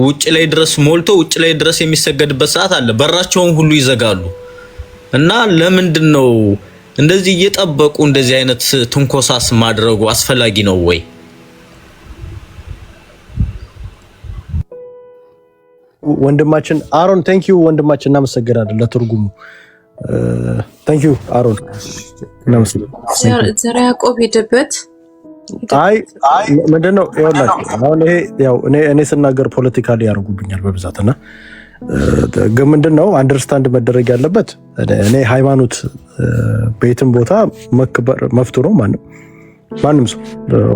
ውጭ ላይ ድረስ ሞልቶ ውጭ ላይ ድረስ የሚሰገድበት ሰዓት አለ። በራቸውን ሁሉ ይዘጋሉ። እና ለምንድነው እንደዚህ እየጠበቁ እንደዚህ አይነት ትንኮሳስ ማድረጉ አስፈላጊ ነው ወይ? ወንድማችን አሮን ቴንክ ዩ ወንድማችን እናመሰግናለን ለትርጉሙ ቴንክ ዩ አሮን እናመሰግናለን። ዘራ ያዕቆብ ሄደበት አይ ምንድነው ይኸውላችሁ አሁን ይሄ ያው እኔ ስናገር ፖለቲካሊ ያርጉብኛል በብዛትና ግን ምንድነው አንደርስታንድ መደረግ ያለበት እኔ ሃይማኖት በየትም ቦታ መክበር መፍቱ ነው። ማንም ሰው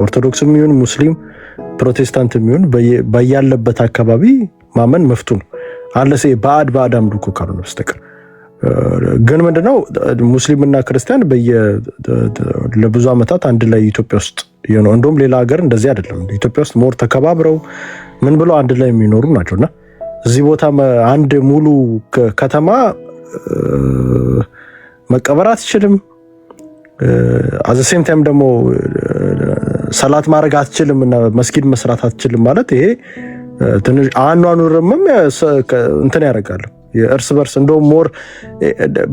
ኦርቶዶክስም ይሁን ሙስሊም ፕሮቴስታንትም ይሁን በያለበት አካባቢ ማመን መፍቱ ነው። አለሴ ባዕድ አምልኮ ካልሆነ በስተቀር ግን ምንድነው ሙስሊምና ክርስቲያን ለብዙ አመታት አንድ ላይ ኢትዮጵያ ውስጥ ነው። እንደውም ሌላ ሀገር እንደዚህ አይደለም። ኢትዮጵያ ውስጥ ሞር ተከባብረው ምን ብለው አንድ ላይ የሚኖሩ ናቸውና እዚህ ቦታ አንድ ሙሉ ከተማ መቀበር አትችልም። አዘ ሴም ታይም ደግሞ ሰላት ማድረግ አትችልም እና መስጊድ መስራት አትችልም ማለት ይሄ ትንሽ አኗኑርምም እንትን ያደርጋል የእርስ በርስ እንደውም ሞር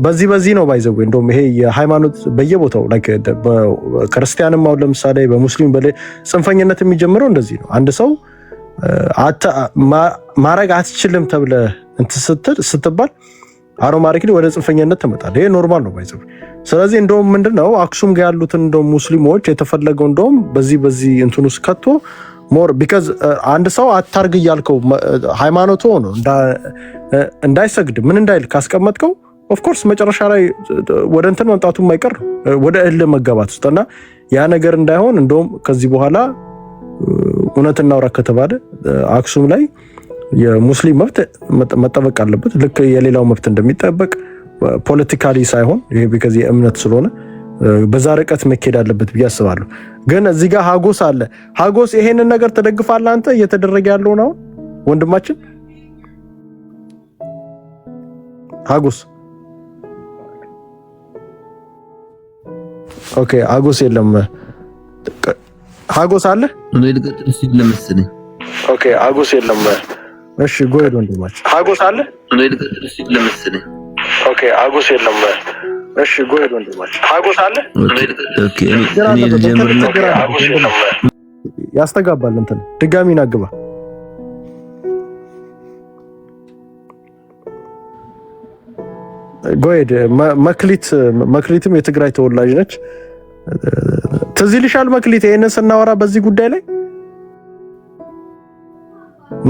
በዚህ ነው ባይዘው እንደውም ይሄ የሃይማኖት በየቦታው ላይክ በክርስቲያንም አሁን ለምሳሌ በሙስሊም ጽንፈኝነት የሚጀምረው እንደዚህ ነው። አንድ ሰው ማረግ አትችልም ተብለ ስትባል አሮማሪክ ወደ ጽንፈኝነት ተመጣጣ ይሄ ኖርማል ነው ባይዘው። ስለዚህ እንደውም ምንድነው አክሱም ጋር ያሉትን እንደውም ሙስሊሞች የተፈለገው እንደውም በዚህ እንትኑስ ከቶ ሞር ቢካዝ አንድ ሰው አታርግ ይያልከው ሃይማኖቱ ሆኖ እንዳይሰግድ ምን እንዳይል ካስቀመጥከው ኦፍ ኮርስ መጨረሻ ላይ ወደ እንትን መምጣቱ የማይቀር ወደ እልህ መጋባት ውስጥና ያ ነገር እንዳይሆን እንደውም ከዚህ በኋላ እውነትና አውራ ከተባለ አክሱም ላይ የሙስሊም መብት መጠበቅ አለበት። ልክ የሌላው መብት እንደሚጠበቅ ፖለቲካሊ ሳይሆን ይሄ ቢካዝ የእምነት ስለሆነ በዛ ርቀት መኬድ አለበት ብዬ አስባለሁ። ግን እዚህ ጋር ሀጎስ አለ። ሀጎስ ይሄንን ነገር ተደግፋለህ አንተ እየተደረገ ያለው ነው ወንድማችን ሀጎስ? ኦኬ ሀጎስ የለም። ሀጎስ አለ ነው ልቀጥል ሲል ለምስልኝ። ኦኬ ሀጎስ የለም። እሺ ጎይዶ ወንድማችን ሀጎስ አለ ነው ልቀጥል ሲል ለምስልኝ። ኦኬ ሀጎስ የለም። እሺ ጎይዶ ወንድማችን ሀጎስ አለ። ኦኬ እኔ ልጀምርና ሀጎስ የለም ያስተጋባል እንትን ድጋሚ ናግባ ጎይድ መክሊትም የትግራይ ተወላጅ ነች። ትዝ ይልሻል መክሊት ይሄንን ስናወራ በዚህ ጉዳይ ላይ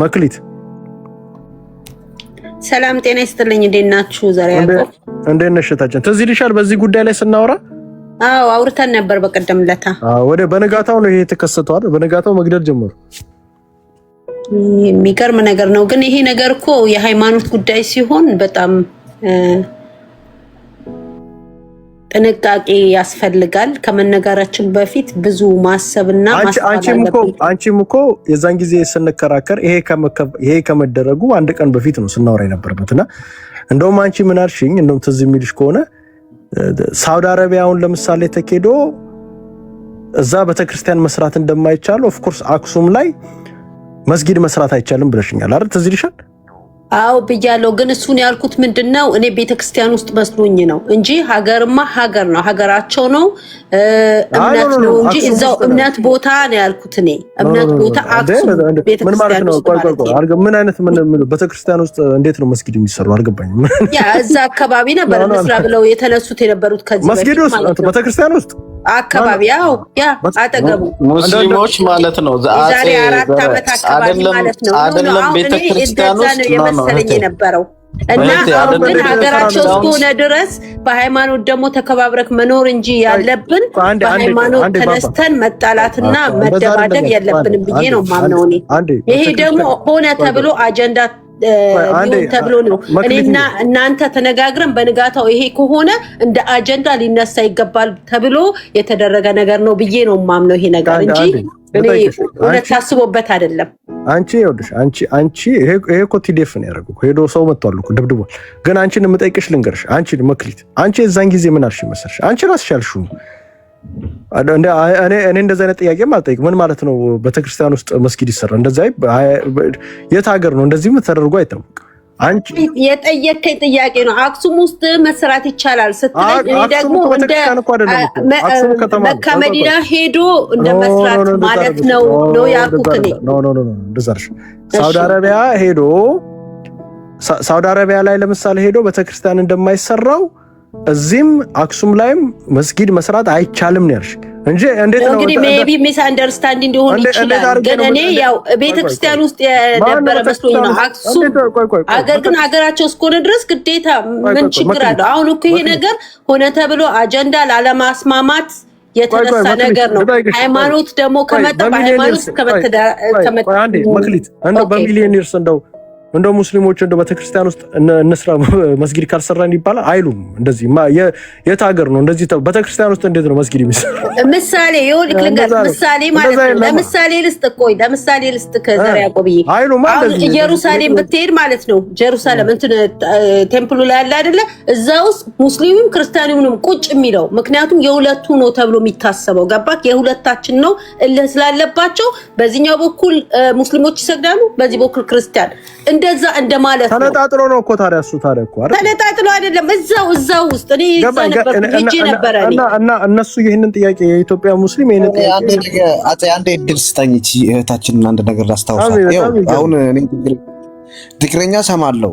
መክሊት ሰላም ጤና ይስጥልኝ። እንዴት ናችሁ? ዘራ ያዕቆብ እንዴት ነሽ ታችን? ትዝ ይልሻል በዚህ ጉዳይ ላይ ስናወራ? አዎ አውርተን ነበር በቀደም ለታ። ወደ በነጋታው ነው ይሄ የተከሰተው አይደል? በነጋታው መግደል ጀመሩ። የሚገርም ነገር ነው። ግን ይሄ ነገር እኮ የሃይማኖት ጉዳይ ሲሆን በጣም ጥንቃቄ ያስፈልጋል። ከመነጋራችን በፊት ብዙ ማሰብና አንቺም እኮ የዛን ጊዜ ስንከራከር ይሄ ከመደረጉ አንድ ቀን በፊት ነው ስናወራ የነበረበትና እንደውም አንቺ ምን አልሽኝ? እንደውም ትዝ የሚልሽ ከሆነ ሳውዲ አረቢያውን ለምሳሌ ተኬዶ እዛ ቤተክርስቲያን መስራት እንደማይቻል ኦፍ ኮርስ አክሱም ላይ መስጊድ መስራት አይቻልም ብለሽኛል አይደል? ትዝ ይልሻል? አው ብያለሁ። ግን እሱን ያልኩት ምንድነው እኔ ቤተክርስቲያን ውስጥ መስሎኝ ነው እንጂ ሀገርማ ሀገር ነው፣ ሀገራቸው ነው፣ እምነት ነው እንጂ እዛው እምነት ቦታ ነው ያልኩት እኔ እምነት ቦታ አክሱም ቤተክርስቲያን ነው። ምን አይነት ቤተክርስቲያን ውስጥ እንዴት ነው መስጊድ የሚሰራው አልገባኝም። ያ እዛ አካባቢ ነበር መስራ ብለው የተነሱት የነበሩት ከዚህ መስጊድ ውስጥ ቤተክርስቲያን ውስጥ አካባቢ ያው ያ አጠገቡ ሙስሊሞች ማለት ነው። ዛሬ 4 አመት አካባቢ ማለት ነው። አይደለም ቤተክርስቲያን ውስጥ የመሰለኝ የነበረው እና አሁን ግን ሀገራቸው እስከሆነ ድረስ በሃይማኖት ደግሞ ተከባብረክ መኖር እንጂ ያለብን በሃይማኖት ተነስተን መጣላትና መደባደብ የለብንም ብዬ ነው ማምነው እኔ። ይሄ ደግሞ ሆነ ተብሎ አጀንዳ ተብሎ ነው እኔና እናንተ ተነጋግረን በንጋታው ይሄ ከሆነ እንደ አጀንዳ ሊነሳ ይገባል ተብሎ የተደረገ ነገር ነው ብዬ ነው ማምነው ይሄ ነገር እንጂ እኔ እውነት ታስቦበት አይደለም። አንቺ ይኸውልሽ አንቺ ይሄ እኮ ቲዲኤፍ ነው ያደረገው። ሄዶ ሰው መጥቷል እኮ ደብድቧል። ግን አንቺን የምጠይቅሽ ልንገርሽ፣ አንቺ መክሊት አንቺ የዛን ጊዜ ምን አልሽ መሰልሽ? አንቺ ራስሽ ያልሽው እኔ እንደዛ አይነት ጥያቄ ማልጠይቅ ምን ማለት ነው? ቤተክርስቲያን ውስጥ መስጊድ ይሰራ እንደዛ የት ሀገር ነው? እንደዚህም ተደርጎ አይታወቅም። አንቺ የጠየቀኝ ጥያቄ ነው። አክሱም ውስጥ መስራት ይቻላል ስትለኝ እኔ ደግሞ እንደ መካ መዲና ሄዶ እንደ መስራት ማለት ነው ያልኩት እኔ። ኖ እንደዛሽ ሳውዲ አረቢያ ሄዶ ሳውዲ አረቢያ ላይ ለምሳሌ ሄዶ ቤተክርስቲያን እንደማይሰራው እዚህም አክሱም ላይም መስጊድ መስራት አይቻልም ነው ያልሽ እንጂ እንዴት ነው እንግዲህ ሜቢ ሚስ አንደርስታንዲንግ እንዲሆን ይችላል። ግን እኔ ያው ቤተክርስቲያን ውስጥ የነበረ መስሎኝ ነው አክሱም አገር ግን አገራቸው እስከሆነ ድረስ ግዴታ ምን ችግር አለው? አሁን እኮ ይሄ ነገር ሆነ ተብሎ አጀንዳ ላለማስማማት የተነሳ ነገር ነው። ሃይማኖት ደግሞ ከመጣ በሃይማኖት ከመጣ መክሊት እንደው በሚሊዮነርስ እንደው ሙስሊሞች እንደው ቤተክርስቲያን ውስጥ እንስራ መስጊድ ካልሰራን ይባላል አይሉም። እንደዚህ የት ሀገር ነው እንደዚህ? ቤተክርስቲያን ውስጥ እንዴት ነው መስጊድ የሚሰራ? ምሳሌ ይኸውልህ ልንገር፣ ምሳሌ ማለት ነው። ለምሳሌ ልስጥ ከዘር ያቆብዬ አሁን ኢየሩሳሌም ብትሄድ ማለት ነው ጀሩሳሌም እንትን ቴምፕሉ ላይ ያለ አይደለ? እዛ ውስጥ ሙስሊሙም ክርስቲያኑም ቁጭ የሚለው ምክንያቱም የሁለቱ ነው ተብሎ የሚታሰበው ገባክ? የሁለታችን ነው እልህ ስላለባቸው በዚህኛው በኩል ሙስሊሞች ይሰግዳሉ፣ በዚህ በኩል ክርስቲያን እንደዛ እንደማለት ነው። ተነጣጥሎ ነው እኮ ታዲያ እሱ ታዲያ እኮ አይደል? ተነጣጥሎ አይደለም እዛው ውስጥ እኔ ነበር እና እነሱ ይሄንን ጥያቄ የኢትዮጵያ ሙስሊም ይሄንን ጥያቄ አንዴ እድል ስጠኝ እህታችንን አንድ ነገር ላስታውሳት። አሁን እኔ ትግረኛ ሰማለው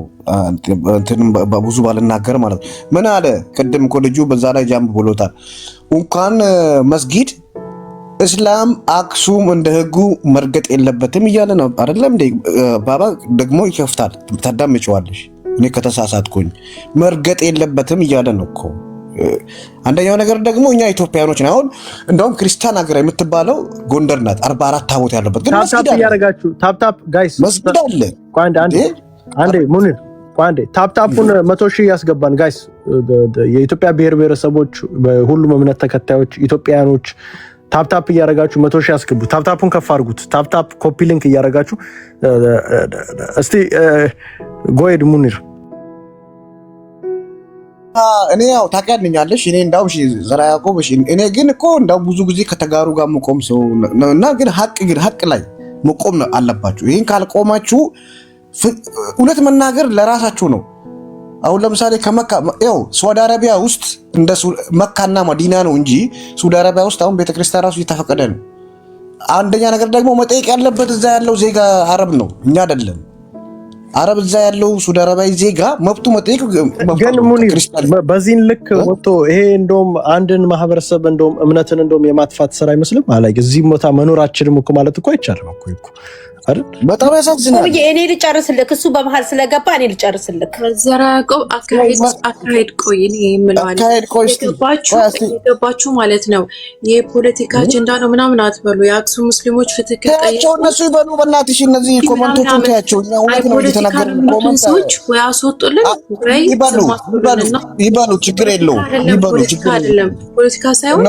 እንትን ብዙ ባልናገር ማለት ነው። ምን አለ ቅድም እኮ ልጁ በዛ ላይ ጃምብ ብሎታል። እንኳን መስጊድ እስላም አክሱም እንደ ህጉ መርገጥ የለበትም እያለ ነው አይደለም እንዴ? ባባ ደግሞ ይከፍታል፣ ታዳምጪዋለሽ። እኔ ከተሳሳትኩኝ መርገጥ የለበትም እያለ ነው እኮ። አንደኛው ነገር ደግሞ እኛ ኢትዮጵያኖች ነው። አሁን እንደውም ክርስቲያን ሀገር የምትባለው ጎንደር ናት፣ 44 ታቦት ያለበት ግን መስጊድ አለ። ያረጋችሁ ታፕ ጋይስ መስጊድ አለ። አንዴ ሙኒር አንዴ ታፕታፑን 100,000 ያስገባን ጋይስ። የኢትዮጵያ ብሔር ብሔረሰቦች ሁሉም እምነት ተከታዮች ኢትዮጵያኖች ታፕታፕ እያረጋችሁ 100,000 ያስገቡ። ታፕታፑን ከፍ አድርጉት። ታፕታፕ ኮፒ ሊንክ እያረጋችሁ እስቲ ጎይድ ሙኒር እኔ ያው ታውቂያለሽ እኔ እንዳው ዘራ ያዕቆብ እኔ ግን እኮ እንዳው ብዙ ጊዜ ከተጋሩ ጋር መቆም ሰው እና ግን ሀቅ ላይ መቆም አለባችሁ። ይሄን ካልቆማችሁ እውነት መናገር ለራሳችሁ ነው። አሁን ለምሳሌ ከመካ ያው ሳውዲ አረቢያ ውስጥ እንደ መካና መዲና ነው እንጂ ሳውዲ አረቢያ ውስጥ አሁን ቤተክርስቲያን ራሱ እየተፈቀደ ነው። አንደኛ ነገር ደግሞ መጠየቅ ያለበት እዛ ያለው ዜጋ አረብ ነው፣ እኛ አይደለም። አረብ እዛ ያለው ሳውዲ አረቢያ ዜጋ መብቱ መጠየቅ ግን ሙኒር በዚህን ልክ ወጥቶ ይሄ እንደውም አንድን ማህበረሰብ እንደውም እምነትን እንደውም የማጥፋት ስራ አይመስልም ማለት እዚህ ቦታ መኖራችንም እኮ ማለት እኮ አይቻልም እኮ አይደል? በጣም ያሳዝናል። እኔ ልጨርስልክ፣ እሱ በመሀል ስለገባ እኔ ልጨርስልክ። ዘራ ያዕቆብ አካሄድ ቆይ እኔ የምለዋል የገባችሁ ማለት ነው። የፖለቲካ አጀንዳ ነው ምናምን አትበሉ። የአክሱም ሙስሊሞች ፍትህ ከጠየቁ እነሱ ይበሉ። በእናትሽ እነዚህ ኮመንቶቹን ተያቸው። ሰዎች ወይ አስወጡልን ወይ ይበሉ፣ ችግር የለውም። ፖለቲካ አይደለም፣ ፖለቲካ ሳይሆን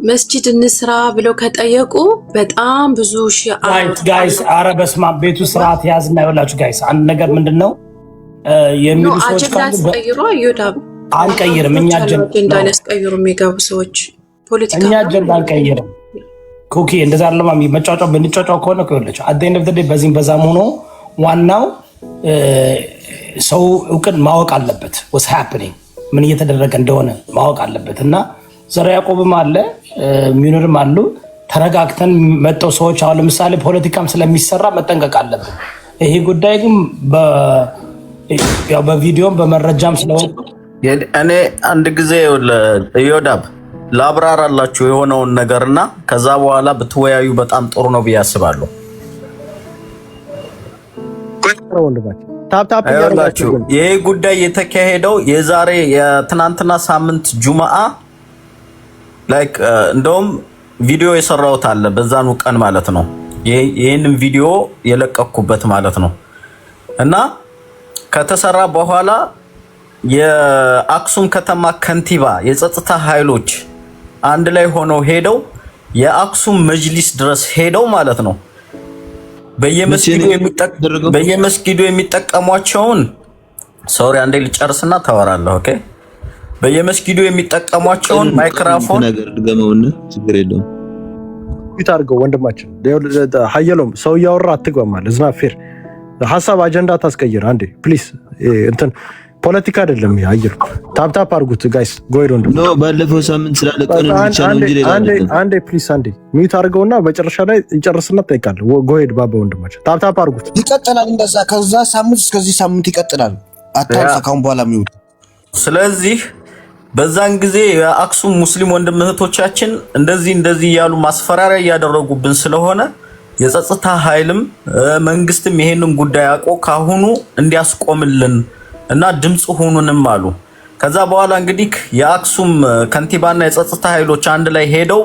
መስጂድ እንስራ ብለው ከጠየቁ በጣም ብዙ ጋይስ አረ በስመ አብ ቤቱ ስርዓት ያዝና ይኸውላችሁ ጋይስ አንድ ነገር ምንድነው የሚሉ ሰዎች አንቀይርም። እኛ አጀንዳ ያስቀይሩ የሚገቡ ሰዎች ፖለቲካ እኛ አጀንዳ አንቀይርም። ኩኪ እንደዛ አይደለም። መጫጫው ብንጫጫው ከሆነ ከወለች አደኝ ነብደ በዚህም በዛም ሆኖ ዋናው ሰው እውቅን ማወቅ አለበት። what's happening ምን እየተደረገ እንደሆነ ማወቅ አለበት እና ዘራ ያዕቆብም አለ ሚኑርም አሉ። ተረጋግተን መጣው ሰዎች አሁን ለምሳሌ ፖለቲካም ስለሚሰራ መጠንቀቅ አለብን። ይሄ ጉዳይ ግን ያው በቪዲዮም በመረጃም ስለወጣ እኔ አንድ ጊዜ ለዮዳብ ላብራራላችሁ የሆነውን ነገርና ከዛ በኋላ ብትወያዩ በጣም ጥሩ ነው ብዬ አስባለሁ። ይሄ ጉዳይ የተካሄደው የትናንትና ሳምንት ጁማአ ላይክ እንደውም ቪዲዮ የሰራሁት አለ በዛኑ ቀን ማለት ነው። ይሄንን ቪዲዮ የለቀኩበት ማለት ነው። እና ከተሰራ በኋላ የአክሱም ከተማ ከንቲባ የጸጥታ ኃይሎች አንድ ላይ ሆነው ሄደው የአክሱም መጅሊስ ድረስ ሄደው ማለት ነው በየመስጊዱ የሚጠቀሟቸውን ሶሪ አንዴ ልጨርስና ታወራለህ። ኦኬ በየመስጊዱ የሚጠቀሟቸውን ማይክሮፎን ነገር ድገመውና ችግር የለውም ይታርገው ወንድማችን ሀየሎም ሰው ያወራ አትግባማል እዝና ፌር ሐሳብ አጀንዳ ታስቀይር አንዴ ፕሊስ እንትን ፖለቲካ አይደለም ያየር ታፕታፕ አርጉት ጋይስ ጎይዶ ነው ባለፈው ሳምንት ስላለቀን ብቻ ነው እንጂ ሌላ አንዴ ፕሊስ አንዴ ሚዩት አርገውና በመጨረሻ ላይ ይጨርስና ጠይቃለሁ ጎይድ ባባ ወንድማችን ታፕታፕ አርጉት ይቀጥላል እንደዛ ከዛ ሳምንት እስከዚህ ሳምንት ይቀጥላል አታውሳ ካሁን በኋላ ሚዩት ስለዚህ በዛን ጊዜ የአክሱም ሙስሊም ወንድም እህቶቻችን እንደዚህ ያሉ ማስፈራሪያ ያደረጉብን ስለሆነ የጸጥታ ኃይልም መንግስትም ይሄንን ጉዳይ አቆ ካሁኑ እንዲያስቆምልን እና ድምጽ ሆኑንም አሉ ከዛ በኋላ እንግዲህ የአክሱም ከንቲባና የጸጥታ ኃይሎች አንድ ላይ ሄደው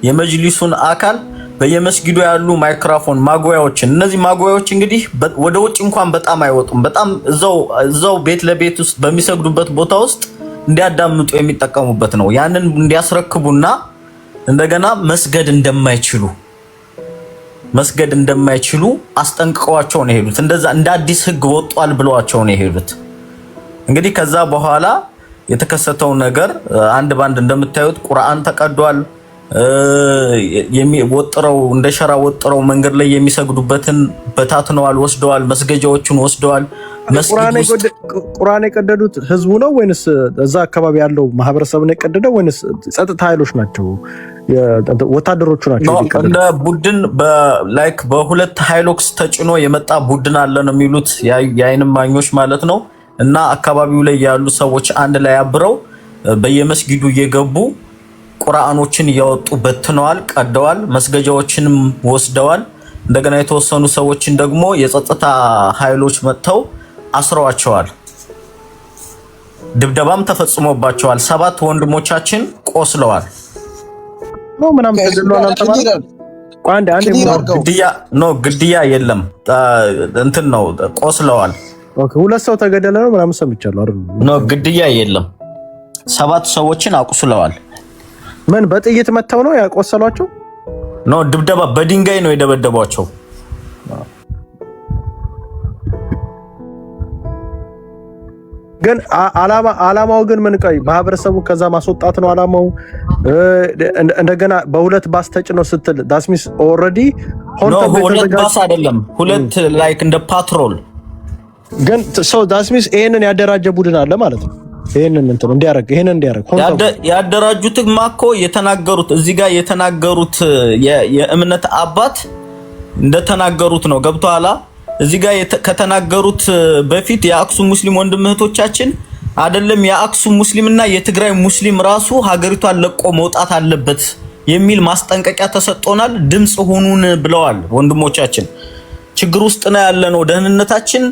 የመጅሊሱን አካል በየመስጊዱ ያሉ ማይክሮፎን ማጓያዎችን እነዚህ ማጓያዎች እንግዲህ ወደ ውጭ እንኳን በጣም አይወጡም በጣም እዛው ቤት ለቤት ውስጥ በሚሰግዱበት ቦታ ውስጥ እንዲያዳምጡ የሚጠቀሙበት ነው ያንን እንዲያስረክቡና እንደገና መስገድ እንደማይችሉ አስጠንቅቀዋቸው ነው የሄዱት እንደዛ እንደ አዲስ ህግ ወጧል ብለዋቸው ነው የሄዱት እንግዲህ ከዛ በኋላ የተከሰተው ነገር አንድ ባንድ እንደምታዩት ቁርአን ተቀዷል የሚወጥረው እንደ ሸራ ወጥረው መንገድ ላይ የሚሰግዱበትን በታትነዋል ወስደዋል መስገጃዎችን ወስደዋል ቁርአን የቀደዱት ህዝቡ ነው ወይንስ እዛ አካባቢ ያለው ማህበረሰብ ነው የቀደደው ወይንስ ጸጥታ ኃይሎች ናቸው ወታደሮቹ ናቸው እንደ ቡድን በላይክ በሁለት ሃይሎክስ ተጭኖ የመጣ ቡድን አለ ነው የሚሉት የአይን ማኞች ማለት ነው እና አካባቢው ላይ ያሉ ሰዎች አንድ ላይ አብረው በየመስጊዱ እየገቡ ቁርአኖችን ያወጡ በትነዋል ቀደዋል መስገጃዎችንም ወስደዋል እንደገና የተወሰኑ ሰዎችን ደግሞ የጸጥታ ኃይሎች መጥተው አስረዋቸዋል ድብደባም ተፈጽሞባቸዋል 7 ወንድሞቻችን ቆስለዋል ነው ምናም ተገድሏል አንተ ግድያ የለም እንትን ነው ቆስለዋል ኦኬ ሁለት ሰው ተገደለ ነው ምናም ሰምቻለሁ አይደል ነው ግድያ የለም 7 ሰዎችን አቁስለዋል ምን በጥይት መተው ነው ያቆሰሏቸው ነው ድብደባ በድንጋይ ነው የደበደቧቸው ግን አላማው ግን ምን ቀይ ማህበረሰቡ ከዛ ማስወጣት ነው አላማው እንደገና በሁለት ባስ ተጭነው ስትል ዳስሚስ ኦሬዲ ሁለት ባስ አይደለም ሁለት ላይክ እንደ ፓትሮል ግን ሶ ዳስሚስ ይሄንን ያደራጀ ቡድን አለ ማለት ነው ይሄንን እንትን እንዲያረግ ያደራጁት ማኮ የተናገሩት እዚህ ጋር የተናገሩት የእምነት አባት እንደተናገሩት ነው ገብቷላ እዚህ ጋር ከተናገሩት በፊት የአክሱም ሙስሊም ወንድም እህቶቻችን አይደለም የአክሱም ሙስሊምና የትግራይ ሙስሊም ራሱ ሀገሪቷን ለቆ መውጣት አለበት የሚል ማስጠንቀቂያ ተሰጥቶናል ድምጽ ሆኑን ብለዋል ወንድሞቻችን ችግር ውስጥ ነው ያለነው ደህንነታችን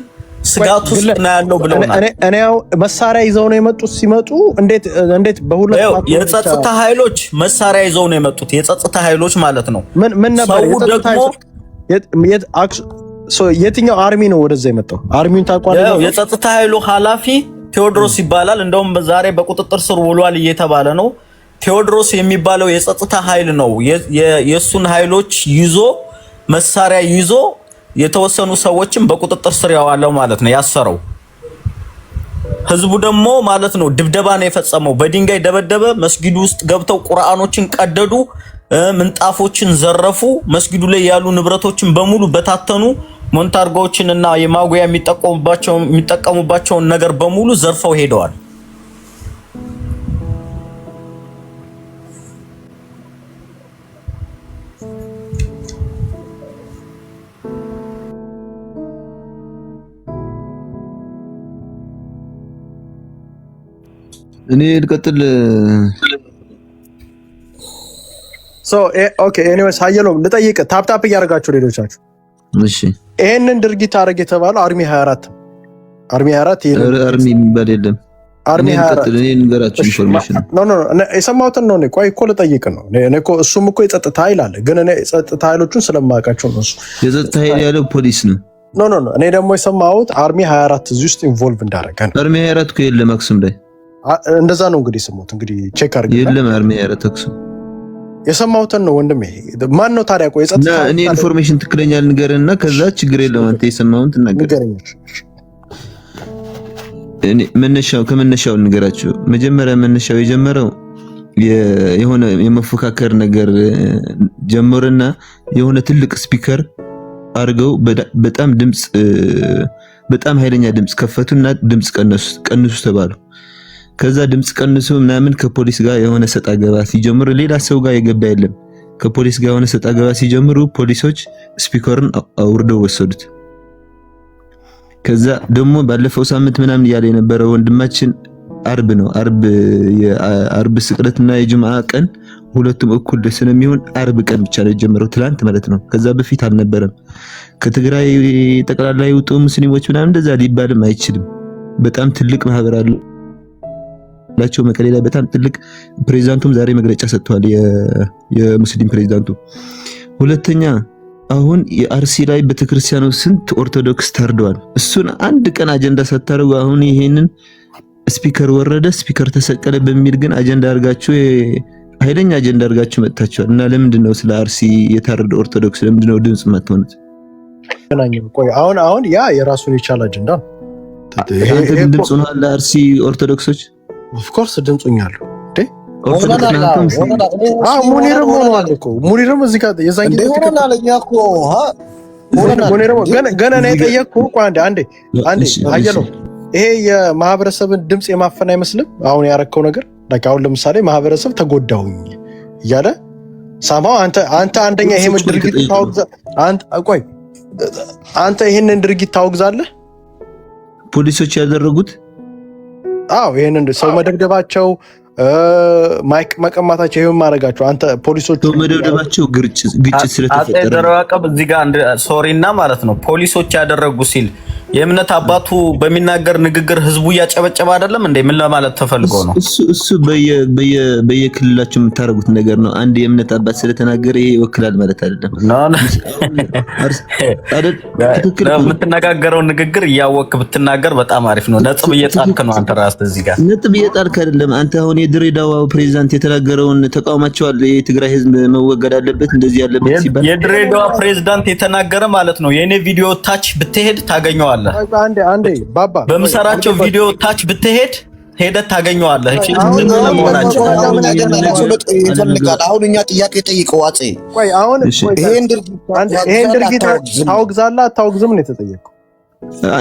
ስጋት ውስጥ ነው ያለው ብለውናል እኔው መሳሪያ ይዘው ነው የመጡት ሲመጡ እንዴት በሁለት የጸጥታ ኃይሎች መሳሪያ ይዘው ነው የመጡት የጸጥታ ኃይሎች ማለት ነው ምን ነበር የትኛው አርሚ ነው ወደዛ የመጣው አርሚውን ታቋለ የጸጥታ ኃይሉ ኃላፊ ቴዎድሮስ ይባላል እንደውም ዛሬ በቁጥጥር ስር ውሏል እየተባለ ነው ቴዎድሮስ የሚባለው የጸጥታ ኃይል ነው የሱን ኃይሎች ይዞ መሳሪያ ይዞ የተወሰኑ ሰዎችን በቁጥጥር ስር ያዋለው ማለት ነው ያሰረው ህዝቡ ደግሞ ማለት ነው ድብደባ ነው የፈጸመው በድንጋይ ደበደበ መስጊዱ ውስጥ ገብተው ቁርአኖችን ቀደዱ ምንጣፎችን ዘረፉ መስጊዱ ላይ ያሉ ንብረቶችን በሙሉ በታተኑ ሞንታርጎችን እና የማጉያ የሚጠቀሙባቸውን ነገር በሙሉ ዘርፈው ሄደዋል እኔ ልቀጥል ኦኬ ኤኒዌይስ ሀየሎም ልጠይቅ ታፕታፕ እያደረጋችሁ ሌሎቻችሁ እሺ ይሄንን ድርጊት አረግ የተባለው አርሚ 24 አርሚ የሚባል የለም አርሚ 24 እኔ ንገራችሁ ኢንፎርሜሽን ኖ የሰማሁትን ነው እኮ ልጠይቅ ነው እኔ እኮ እሱም እኮ የጸጥታ ኃይል አለ ግን እኔ የጸጥታ ኃይሎቹን ስለማውቃቸው ነው እሱ የጸጥታ ኃይል ያለው ፖሊስ ነው ኖ እኔ ደግሞ የሰማሁት አርሚ 24 እዚህ ውስጥ ኢንቮልቭ እንዳደረገ ነው አርሚ 24 እኮ የለም አክሱም ላይ እንደዛ ነው እንግዲህ ስሙት እንግዲህ ቼክ አድርግ የለም አርሚ 24 አክሱም የሰማሁትን ነው ወንድሜ ማን ነው ታዲያ ቆይ የጸጥታ እኔ ኢንፎርሜሽን ትክክለኛ ልንገርና ከዛ ችግር የለም አንተ የሰማውን ትናገር እኔ ከመነሻው ንገራችሁ። መጀመሪያ መነሻው የጀመረው የሆነ የመፎካከር ነገር ጀመረና የሆነ ትልቅ ስፒከር አድርገው በጣም ኃይለኛ ድምጽ ከፈቱና ድምጽ ቀንሱ ተባሉ። ከዛ ድምጽ ቀንሱ ምናምን ከፖሊስ ጋር የሆነ ሰጣ ገባ ሲጀምሩ ሌላ ሰው ጋር የገባ የለም። ከፖሊስ ጋር የሆነ ሰጣ ገባ ሲጀምሩ ፖሊሶች ስፒከሩን አውርደው ወሰዱት። ከዛ ደግሞ ባለፈው ሳምንት ምናምን ያለ የነበረው ወንድማችን አርብ ስቅለትና የጁምዓ ቀን ሁለቱም እኩል ስለሚሆን አርብ ቀን ብቻ ነው የጀመረው፣ ትላንት ማለት ነው። ከዛ በፊት አልነበረም። ከትግራይ ጠቅላላ የወጡ ሙስሊሞች ምናምን እንደዛ ሊባልም አይችልም። በጣም ትልቅ ማህበር አላቸው መቀሌ ላይ በጣም ትልቅ። ፕሬዝዳንቱም ዛሬ መግለጫ ሰጥቷል፣ የሙስሊም ፕሬዝዳንቱ። ሁለተኛ አሁን የአርሲ ላይ ቤተክርስቲያኑ ስንት ኦርቶዶክስ ታርደዋል። እሱን አንድ ቀን አጀንዳ ሳታደርጉ አሁን ይሄንን ስፒከር ወረደ፣ ስፒከር ተሰቀለ በሚል ግን አጀንዳ አድርጋችሁ ኃይለኛ አጀንዳ አድርጋችሁ መጥታችኋል። እና ለምንድን ነው ስለ አርሲ የታረደ ኦርቶዶክስ ለምንድን ነው ድምጽ የማትሆኑት? ቆይ አሁን ያ የራሱን የቻለ አጀንዳ ነው። አንተ ግን ድምጽ ነው አለ አርሲ ኦርቶዶክሶች ኦፍ ኮርስ ድምጽኛለሁ እንዴ ሙኒርም ሆኗል እኮ ሙኒርም እዚህ ጋር የዛን ጊዜ ሙኒርም ገና ነው የጠየቅኩህ። ቆይ አንዴ አየለው ይሄ የማህበረሰብን ድምጽ የማፈን አይመስልም? አሁን ያረከው ነገር አሁን ለምሳሌ ማህበረሰብ ተጎዳውኝ እያለ ሳማው አንተ አንደኛ ይሄ ድርጊት አንተ ይሄንን ድርጊት ታወግዛለህ? ፖሊሶች ያደረጉት ይሄንን ሰው መደብደባቸው፣ ማይክ መቀማታቸው፣ ይሄን ማድረጋቸው አንተ ፖሊሶቹ መደብደባቸው ግጭት ስለተፈጠረ እዚህ ጋር ሶሪና ማለት ነው ፖሊሶች ያደረጉ ሲል የእምነት አባቱ በሚናገር ንግግር ህዝቡ እያጨበጨበ አይደለም እንዴ? ምን ለማለት ተፈልጎ ነው? እሱ በየክልላችሁ የምታረጉት ነገር ነው። አንድ የእምነት አባት ስለተናገረ ይሄ ይወክላል ማለት አይደለም። የምትነጋገረው ንግግር እያወቅህ ብትናገር በጣም አሪፍ ነው። ነጥብ እየጣልክ ነው አንተ ራስህ እዚህ ጋር። ነጥብ እየጣልክ አይደለም አንተ። አሁን የድሬዳዋው ፕሬዝዳንት የተናገረውን ተቃውማቸዋል። የትግራይ ህዝብ መወገድ አለበት እንደዚህ ያለበት ሲባል የድሬዳዋ ፕሬዝዳንት የተናገረ ማለት ነው። የኔ ቪዲዮ ታች ብትሄድ ታገኘዋለህ። አንዴ ባባ በምሰራቸው ቪዲዮ ታች ብትሄድ ሄደህ ታገኘዋለህ። እሺ አሁን እኛ ጥያቄ ጠይቀው አጼ ቆይ አሁን ይሄን ድርጊት ታወግዛለህ አታወግዝም ነው የተጠየቀው?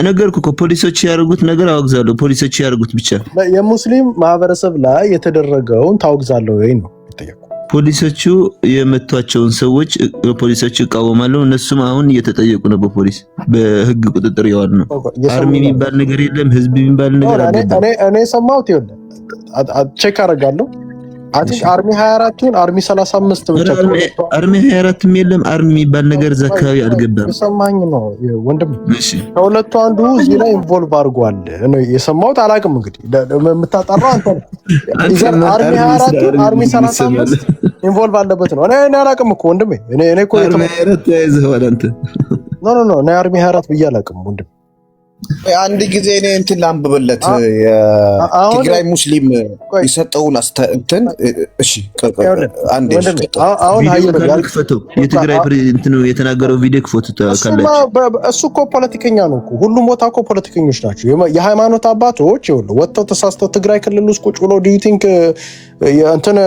ነገርኩ እኮ ፖሊሶች ያደርጉት ነገር አወግዛለሁ። ፖሊሶች ያደርጉት ብቻ የሙስሊም ማህበረሰብ ላይ የተደረገውን ታወግዛለህ ወይ ነው የተጠየቀው? ፖሊሶቹ የመቷቸውን ሰዎች ፖሊሶቹ ይቃወማሉ። እነሱም አሁን እየተጠየቁ ነው። በፖሊስ በህግ ቁጥጥር ያዋል ነው። አርሚ የሚባል ነገር የለም፣ ህዝብ የሚባል ነገር አለ። እኔ ሰማሁት ይወለ ቼክ አደርጋለሁ። አርሚ 24ቱን አርሚ 35 ብቻ አርሚ 24ም የለም። አርሚ የሚባል ነገር እዛ አካባቢ አልገባም። የሰማኝ ነው ወንድም። እሺ ከሁለቱ አንዱ እዚህ ላይ ኢንቮልቭ አድርጓል ነው የሰማሁት። አላውቅም እንግዲህ የምታጣራው አንተ ነው። አርሚ 24ቱን አርሚ 35 ኢንቮልቭ አለበት ነው። እኔ አላውቅም እኮ ወንድሜ። እኔ እኮ አርሚ 24 ያይዘዋል አንተ። ኖ እኔ አርሚ 24 ብዬ አላውቅም ወንድም። አንድ ጊዜ እኔ እንትን ላንብብለት የትግራይ ሙስሊም የሰጠውን እንትን እሺ አንዴ አሁን የትግራይ እንትን የተናገረው ቪዲዮ ፎቶ ካላችሁ እሱ እኮ ፖለቲከኛ ነው እኮ። ሁሉም ቦታ እኮ ፖለቲከኞች ናቸው። የሃይማኖት አባቶች ይኸውልህ ወጥተው ተሳስተው ትግራይ ክልል ውስጥ ቁጭ ብለው ዲዩ ቲንክ እንትን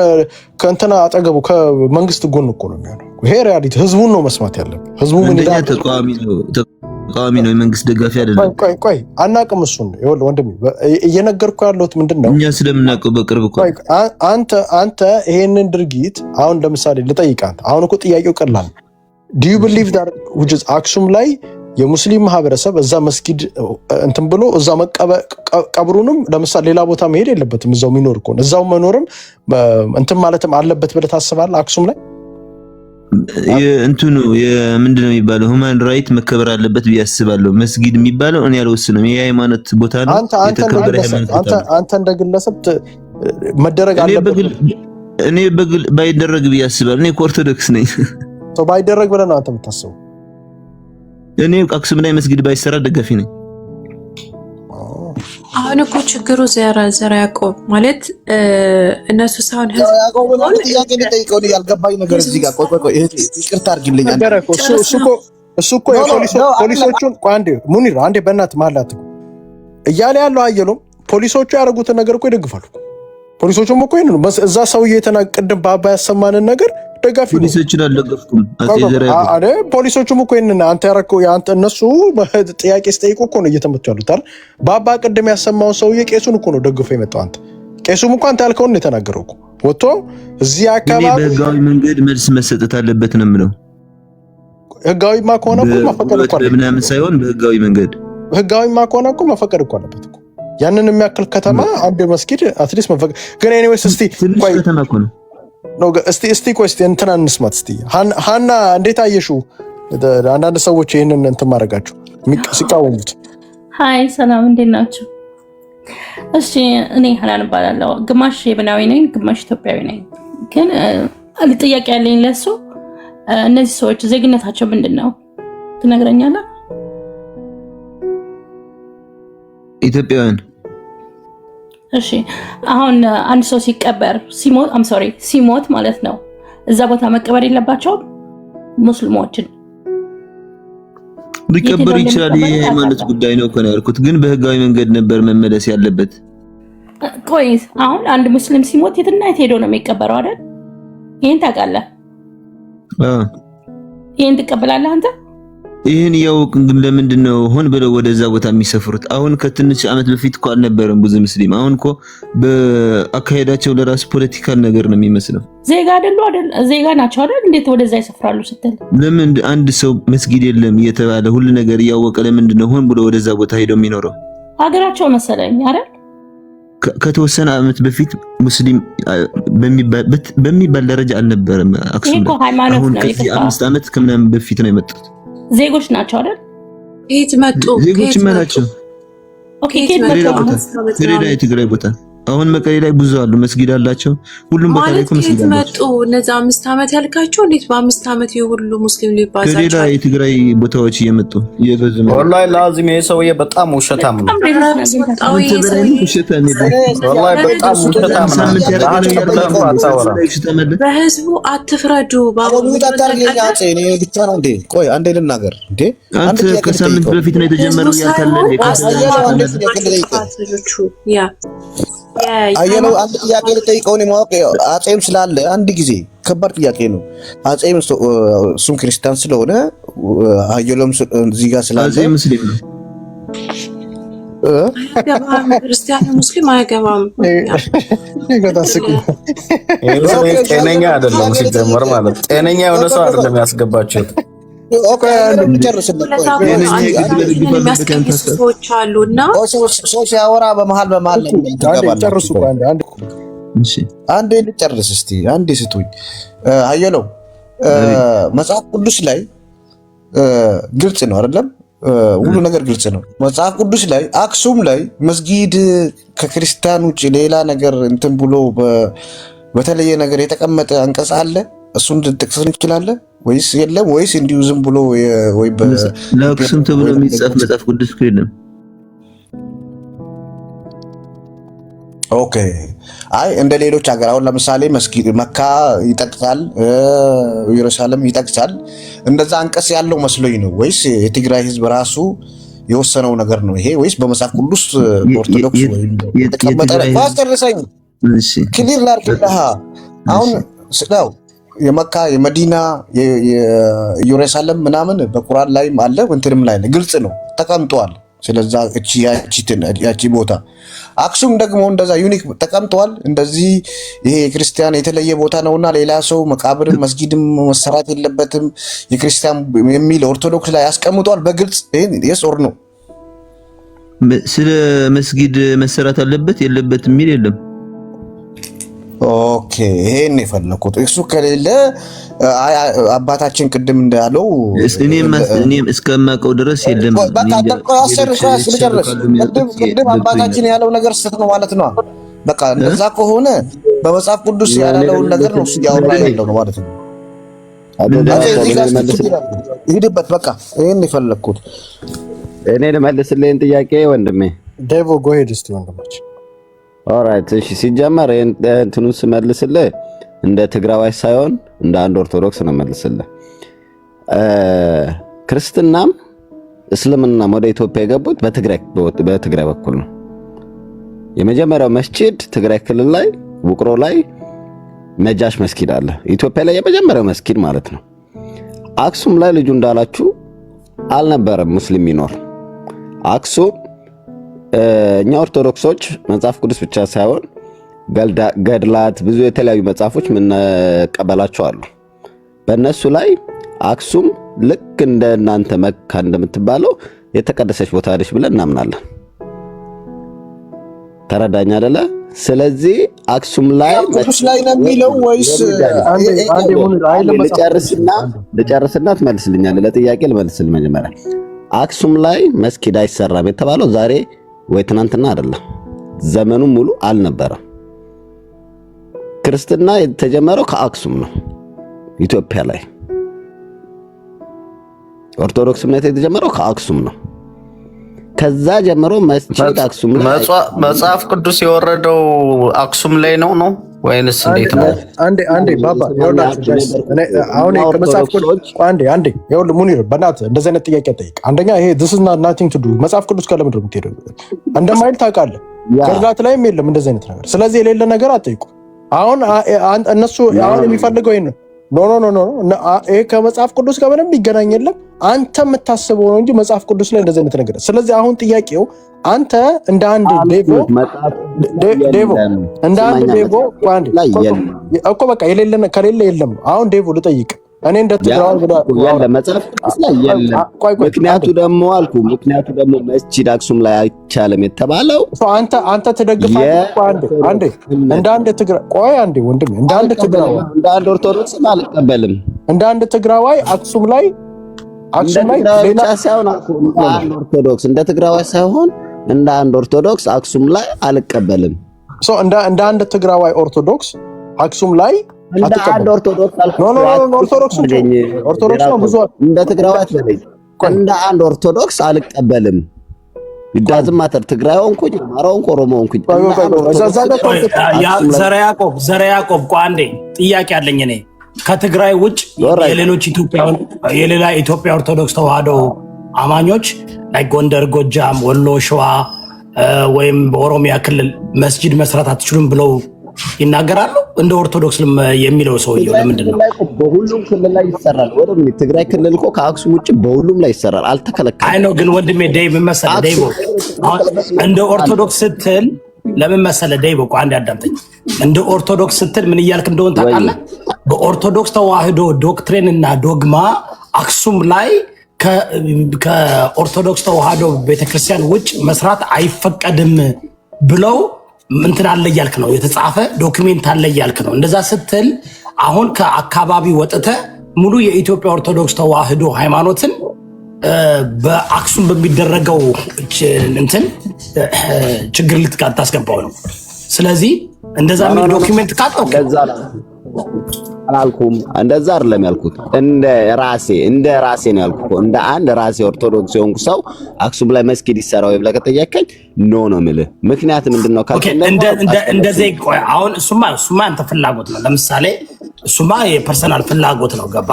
ከእንትና አጠገቡ ከመንግስት ጎን እኮ ነው የሚሆነው። ይሄ ሪያሊቲ ህዝቡን ነው መስማት ያለብን። ህዝቡ ምን ይላል? ተቃዋሚ ነው፣ የመንግስት ደጋፊ አይደለም። ቆይ አናውቅም እሱን። ይኸውልህ ወንድሜ እየነገርኩህ ያለሁት ምንድነው እኛ ስለምናውቀው በቅርብ እኮ አንተ ይሄንን ድርጊት አሁን ለምሳሌ ልጠይቅህ። አንተ አሁን እኮ ጥያቄው ቀላል ነው። do you believe that which is አክሱም ላይ የሙስሊም ማህበረሰብ እዛ መስጊድ እንትን ብሎ እዛ ቀብሩንም ለምሳሌ ሌላ ቦታ መሄድ የለበትም። እዛው የሚኖር እኮ ነው። እዛው መኖርም እንትን ማለትም አለበት ብለህ ታስባለህ? አክሱም ላይ እንትኑ ምንድነው የሚባለው ሁማን ራይት መከበር አለበት ብዬ አስባለሁ። መስጊድ የሚባለው እኔ አልወስንም። የሃይማኖት ቦታ ነው፣ የተከበረ ሃይማኖት ቦታ ነው። አንተ እንደ ግለሰብ መደረግ አለበት እኔ በግል ባይደረግ ብዬ አስባለሁ። እኔ ኦርቶዶክስ ነኝ። ባይደረግ ብለህ ነው አንተ የምታስበው? እኔ አክሱም ላይ መስጊድ ባይሰራ ደጋፊ ነኝ። አሁን እኮ ችግሩ ዘራ ያዕቆብ ማለት እነሱ ሳይሆን ህዝብ ያዕቆብ ነው ጥያቄ ሊጠይቀው ያልገባኝ ነገር እዚህ ጋር ቆይ ይቅርታ አድርግልኝ። እሱ እኮ ፖሊሶቹን አንዴ ሙኒር አንዴ በእናትህ ማለት እያለ ያለው አየሎም ፖሊሶቹ ያደረጉትን ነገር እኮ ይደግፋሉ። ፖሊሶቹም እኮ ይሄን ነው እዛ ሰውዬ ቅድም ባባ ያሰማንን ነገር ደጋፊ ነው። ፖሊሶቹን አልደገፍኩም። ፖሊሶቹም እኮ ይሄን አንተ ያረከው ያንተ እነሱ ጥያቄ ሲጠይቁ እኮ ነው እየተመቱ ያሉት አይደል? ባባ ቅድም ያሰማውን ሰውዬ ቄሱን እኮ ነው ደግፎ የመጣው አንተ። ቄሱም እኮ አንተ ያልከውን ነው የተናገረው እኮ ወጥቶ እዚህ አካባቢ በህጋዊ መንገድ መልስ መሰጠት አለበት ነው የምለው። ህጋዊማ ከሆነ እኮ መፈቀድ እኮ አለበት ምናምን ሳይሆን በህጋዊ መንገድ ህጋዊማ ከሆነ እኮ መፈቀድ እኮ አለበት እኮ ያንን የሚያክል ከተማ አንድ መስጊድ አትሊስት መፈቀድ ግን ኤኒዌይስ እስቲ ቆይ ከተማ እኮ ነው ነው እስቲ ቆይ እስቲ እንትና እንስማት እስቲ ሃና እንዴት አየሽው? አንዳንድ ሰዎች ይሄንን እንትን ማድረጋቸው ሲቃወሙት። ሃይ ሰላም እንዴት ናችሁ? እሺ እኔ ሃናን እባላለሁ። ግማሽ የመናዊ ነኝ፣ ግማሽ ኢትዮጵያዊ ነኝ። ግን ጥያቄ ያለኝ ለሱ እነዚህ ሰዎች ዜግነታቸው ምንድነው ትነግረኛለህ? ኢትዮጵያውያን። እሺ አሁን አንድ ሰው ሲቀበር ሲሞት ማለት ነው እዛ ቦታ መቀበር የለባቸውም? ሙስሊሞችን ሊቀበሩ ይችላል። ይሄ የሃይማኖት ጉዳይ ነው እኮ ነው ያልኩት። ግን በህጋዊ መንገድ ነበር መመለስ ያለበት። ቆይ አሁን አንድ ሙስሊም ሲሞት የትና የት ሄዶ ነው የሚቀበረው አይደል? ይሄን ታውቃለህ? ይሄን ትቀበላለህ አንተ? ይሄን ያውቅን ግን ለምንድን ነው ሆን ብለው ወደዛ ቦታ የሚሰፍሩት? አሁን ከትንሽ ዓመት በፊት እኮ አልነበረም ብዙ ሙስሊም። አሁን እኮ በአካሄዳቸው ለራሱ ፖለቲካል ነገር ነው የሚመስለው። ዜጋ ዜጋ ናቸው አይደል? እንዴት ወደዛ ይሰፍራሉ ስትል ለምን አንድ ሰው መስጊድ የለም እየተባለ ሁሉ ነገር እያወቀ ለምንድን ነው ሆን ብሎ ወደዛ ቦታ ሄደው የሚኖረው? ሀገራቸው መሰለኝ አይደል? ከተወሰነ ዓመት በፊት ሙስሊም በሚባል ደረጃ አልነበረም አክሱም። አሁን ከዚህ 5 ዓመት ከምናምን በፊት ነው የመጡት። ዜጎች ናቸው አይደል? ከየት መጡ? ዜጎች ናቸው። ኦኬ ከየት መጡ? ከሌላ የትግራይ ቦታ። አሁን መቀሌ ላይ ብዙ አሉ፣ መስጊድ አላቸው። ሁሉም ቦታ ላይ መስጊድ መጡ። እነዛ 5 ዓመት ያልካቸው እንዴት በ5 ዓመት የሁሉ ሙስሊም ሊባዛቸው? ከሌላ የትግራይ ቦታዎች እየመጡ እየበዙ ነው። ወላሂ ላዚም ይሄ ሰውዬ በጣም ውሸታም ነው። ወላሂ በጣም ውሸታም ነው። በህዝቡ አትፍረዱ። ብቻ ነው እንዴ? ቆይ አንዴ ልናገር እንዴ። አንተ ከሳምንት በፊት ነው የተጀመረው ያልካለ አየለው። አንድ ጥያቄ ልጠይቀው ነው ማወቅ አጼም ስላለ አንድ ጊዜ ከባድ ጥያቄ ነው። አጼም እሱም ክርስቲያን ስለሆነ አየሎም እዚህ ጋር ስላለ አጼ ሙስሊም ነው። አይገባም። ክርስቲያን ሙስሊም አይገባም። ጤነኛ አይደለም ሲጀመር ማለት ጤነኛ የሆነ ሰው አይደለም ያስገባቸው። ሰዎች አሉና ሰው ሲያወራ በመሀል ጨርሱ። አንዴ ልጨርስ እስቲ አንዴ ስጡኝ። አየለው መጽሐፍ ቅዱስ ላይ ግልጽ ነው አይደለም? ሁሉ ነገር ግልጽ ነው። መጽሐፍ ቅዱስ ላይ አክሱም ላይ መስጊድ ከክርስቲያን ውጭ ሌላ ነገር እንትን ብሎ በተለየ ነገር የተቀመጠ አንቀጽ አለ? እሱን ልጠቅስ እንችላለን ወይስ የለም? ወይስ እንዲሁ ዝም ብሎ ወይ ለአክሱም ተብሎ የሚጻፍ መጽሐፍ ቅዱስ የለም? ኦኬ። አይ እንደ ሌሎች ሀገር አሁን ለምሳሌ መስጊድ መካ ይጠቅሳል፣ ኢየሩሳሌም ይጠቅሳል። እንደዛ አንቀጽ ያለው መስሎኝ ነው። ወይስ የትግራይ ህዝብ ራሱ የወሰነው ነገር ነው ይሄ? ወይስ በመጽሐፍ ቅዱስ ኦርቶዶክስ ወይ የተቀመጠ ነው? ፋስተርሰኝ ክሊር ላድርግልህ። አሁን ስለው የመካ የመዲና የኢየሩሳሌም ምናምን በቁርአን ላይም አለ እንትንም ላይ ግልጽ ነው ተቀምጧል። ስለዛ ያቺ ቦታ አክሱም ደግሞ እንደዛ ዩኒክ ተቀምጧል። እንደዚህ ይሄ የክርስቲያን የተለየ ቦታ ነውና ሌላ ሰው መቃብርም መስጊድም መሰራት የለበትም የክርስቲያን የሚል ኦርቶዶክስ ላይ ያስቀምጧል በግልጽ። ይሄን የስ ኦር ነው? ስለ መስጊድ መሰራት አለበት የለበትም የሚል የለም። ኦኬ ይሄን የፈለኩት እሱ ከሌለ አባታችን ቅድም እንዳለው እኔም እስከማውቀው ድረስ የለም። በቃ ቅድም አባታችን ያለው ነገር ስህተት ነው ማለት ነው። በቃ እንደዛ ከሆነ በመጽሐፍ ቅዱስ ያለውን ነገር ነው እሱ ያወራ ያለው ነው ማለት ነው። ይሄድበት በቃ ይሄን የፈለኩት እኔ ልመልስልኝ ጥያቄ ወንድሜ ዴቮ ጎ ሄድ እስቲ ወንድማችን። ኦራይት እሺ። ሲጀመር እንትኑን ስመልስልህ እንደ ትግራዋይ ሳይሆን እንደ አንድ ኦርቶዶክስ ነው መልስልህ። ክርስትናም እስልምናም ወደ ኢትዮጵያ የገቡት በትግራይ በኩል ነው። የመጀመሪያው መስጂድ ትግራይ ክልል ላይ ውቅሮ ላይ ነጃሽ መስጊድ አለ። ኢትዮጵያ ላይ የመጀመሪያው መስጊድ ማለት ነው። አክሱም ላይ ልጁ እንዳላችሁ አልነበረም ሙስሊም ይኖር። አክሱም እኛ ኦርቶዶክሶች መጽሐፍ ቅዱስ ብቻ ሳይሆን ገድላት፣ ብዙ የተለያዩ መጽሐፎች ምንቀበላቸው አሉ። በእነሱ ላይ አክሱም ልክ እንደ እናንተ መካ እንደምትባለው የተቀደሰች ቦታ ነች ብለን እናምናለን። ተረዳኝ አይደለ? ስለዚህ አክሱም ላይ ቅዱስ ላይ ነው የሚለው ወይስ ልጨርስና ትመልስልኛለህ? ለጥያቄ ልመልስልህ። መጀመሪያ አክሱም ላይ መስጊድ አይሰራም የተባለው ዛሬ ወይ ትናንትና አይደለም፣ ዘመኑን ሙሉ አልነበረም። ክርስትና የተጀመረው ከአክሱም ነው ኢትዮጵያ ላይ። ኦርቶዶክስ እምነት የተጀመረው ከአክሱም ነው። ከዛ ጀምሮ መስጂድ አክሱም ላይ መጽሐፍ ቅዱስ የወረደው አክሱም ላይ ነው ወይንስ እንዴት ነው? አንዴ ባባ አሁን ከመጽሐፍ ቅዱስ አንዴ ይኸውልህ ሙኒር በእናትህ እንደዚህ አይነት ጥያቄ ጠይቅ። አንደኛ ይሄ this is not nothing to do መጽሐፍ ቅዱስ ጋር ለምንድን ነው የምትሄደው? እንደማይል ታውቃለህ። ገድላት ላይም የለም እንደዚህ አይነት ነገር። ስለዚህ የሌለ ነገር አትጠይቁ። አሁን እነሱ አሁን የሚፈልገው ይሄን ኖ ይሄ ከመጽሐፍ ቅዱስ ጋር ምንም ይገናኝ የለም። አንተ የምታስበው ነው እንጂ መጽሐፍ ቅዱስ ላይ እንደዚህ አይነት ነገር። ስለዚህ አሁን ጥያቄው አንተ እንደ አንድ ዴቮ እንደ አንድ ዴቮ እኮ በቃ የሌለ ከሌለ የለም። አሁን ዴቮ ልጠይቅ እኔ እንደ ትግራው ያለ መጽሐፍ ቅዱስ ላይ የለም። ምክንያቱ ደግሞ መስጂድ አክሱም ላይ አይቻልም የተባለው አንተ ትደግፋለህ። አንዴ እንደ አንድ ትግራይ አንዴ ወንድሜ እንደ አንድ ትግራይ እንደ አንድ ኦርቶዶክስ አልቀበልም። እንደ አንድ ትግራዋይ አክሱም ላይ ሌላ ሳይሆን አንድ ኦርቶዶክስ እንደ ትግራዋይ ሳይሆን እንደ አንድ ኦርቶዶክስ አክሱም ላይ አልቀበልም። እንደ አንድ ትግራዋይ ኦርቶዶክስ አክሱም ላይ እንደ አንድ ኦርቶዶክስ ኦርቶዶክስ ነው ብዙ እንደ ትግራዋይ እንደ አንድ ኦርቶዶክስ አልቀበልም። ይዳዝም ማተር ትግራይ ሆንኩኝ አማራ ሆንኩ ኦሮሞ ሆንኩኝ ዘረ ያዕቆብ አንዴ ጥያቄ አለኝ እኔ ከትግራይ ውጭ የሌላ ኢትዮጵያ ኦርቶዶክስ ተዋህዶ አማኞች ላይ ጎንደር፣ ጎጃም፣ ወሎ፣ ሸዋ ወይም በኦሮሚያ ክልል መስጂድ መስራት አትችሉም ብለው ይናገራሉ። እንደ ኦርቶዶክስ የሚለው ሰውየው ለምንድን ነው? በሁሉም ክልል ላይ ይሰራል። ወደም ትግራይ ክልል እኮ ከአክሱም ውጭ በሁሉም ላይ ይሰራል። አልተከለከለም። አይ ነው ግን ወንድሜ ዴቭ መሰለህ ዴቭ እንደ ኦርቶዶክስ ስትል ለምን መሰለህ ዴቭ እኮ አንድ ያዳምጠኝ። እንደ ኦርቶዶክስ ስትል ምን እያልክ እንደሆነ ታውቃለህ? በኦርቶዶክስ ተዋህዶ ዶክትሪን እና ዶግማ አክሱም ላይ ከኦርቶዶክስ ተዋህዶ ቤተክርስቲያን ውጭ መስራት አይፈቀድም ብለው እንትን አለ እያልክ ነው። የተጻፈ ዶክሜንት አለ እያልክ ነው። እንደዛ ስትል አሁን ከአካባቢ ወጥተህ ሙሉ የኢትዮጵያ ኦርቶዶክስ ተዋህዶ ሃይማኖትን በአክሱም በሚደረገው እንትን ችግር ልታስገባው ነው። ስለዚህ እንደዛ ምን ዶክሜንት ካጣው አላልኩም። እንደዛ አይደለም ያልኩት። እንደ ራሴ ነው ያልኩት። እንደ አንድ ራሴ ኦርቶዶክስ የሆንኩ ሰው አክሱም ላይ መስጊድ ይሰራው ብለህ ከጠየቀኝ ኖ ነው የምልህ። ምክንያት ምንድነው እንደዚህ አሁን እሱማ አንተ ፍላጎት ነው። ለምሳሌ እሱማ የፐርሰናል ፍላጎት ነው። ገባ?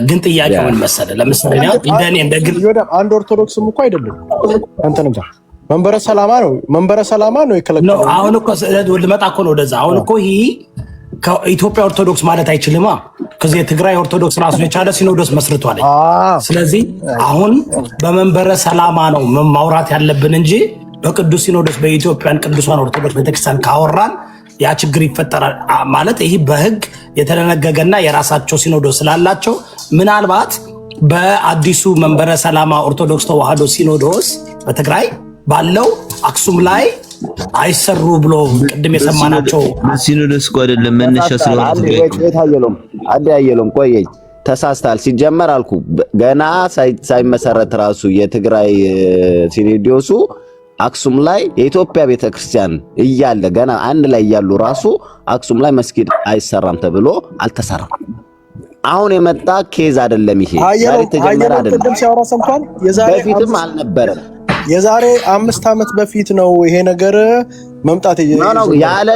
ግን ጥያቄው ምን መሰለህ? ለምሳሌ እንደኔ እንደግል አንድ ኦርቶዶክስም እኮ አይደለም አንተ ነው መንበረ ሰላማ ነው የከለከለው። አሁን እኮ ልመጣ እኮ ነው ወደዛ። አሁን እኮ ይሄ ከኢትዮጵያ ኦርቶዶክስ ማለት አይችልማ። ከዚህ የትግራይ ኦርቶዶክስ ራሱ የቻለ ሲኖዶስ መስርቷል። ስለዚህ አሁን በመንበረ ሰላማ ነው ማውራት ያለብን እንጂ በቅዱስ ሲኖዶስ በኢትዮጵያን ቅዱሳን ኦርቶዶክስ ቤተክርስቲያን ካወራን ያ ችግር ይፈጠራል ማለት። ይሄ በህግ የተደነገገና የራሳቸው ሲኖዶስ ስላላቸው ምናልባት በአዲሱ መንበረ ሰላማ ኦርቶዶክስ ተዋህዶ ሲኖዶስ በትግራይ ባለው አክሱም ላይ አይሰሩ ብሎ ቅድም የሰማናቸው ሲኖዶስ እኮ አይደለም መነሻ ስለሆነ አያየሎም ቆየኝ ተሳስታል። ሲጀመር አልኩ ገና ሳይመሰረት ራሱ የትግራይ ሲኖዶሱ አክሱም ላይ የኢትዮጵያ ቤተክርስቲያን እያለ ገና አንድ ላይ ያሉ ራሱ አክሱም ላይ መስጊድ አይሰራም ተብሎ አልተሰራም። አሁን የመጣ ኬዝ አይደለም። ይሄ ዛሬ ተጀመረ አይደለም። በፊትም አልነበረም። የዛሬ 5 ዓመት በፊት ነው ይሄ ነገር መምጣት ያለ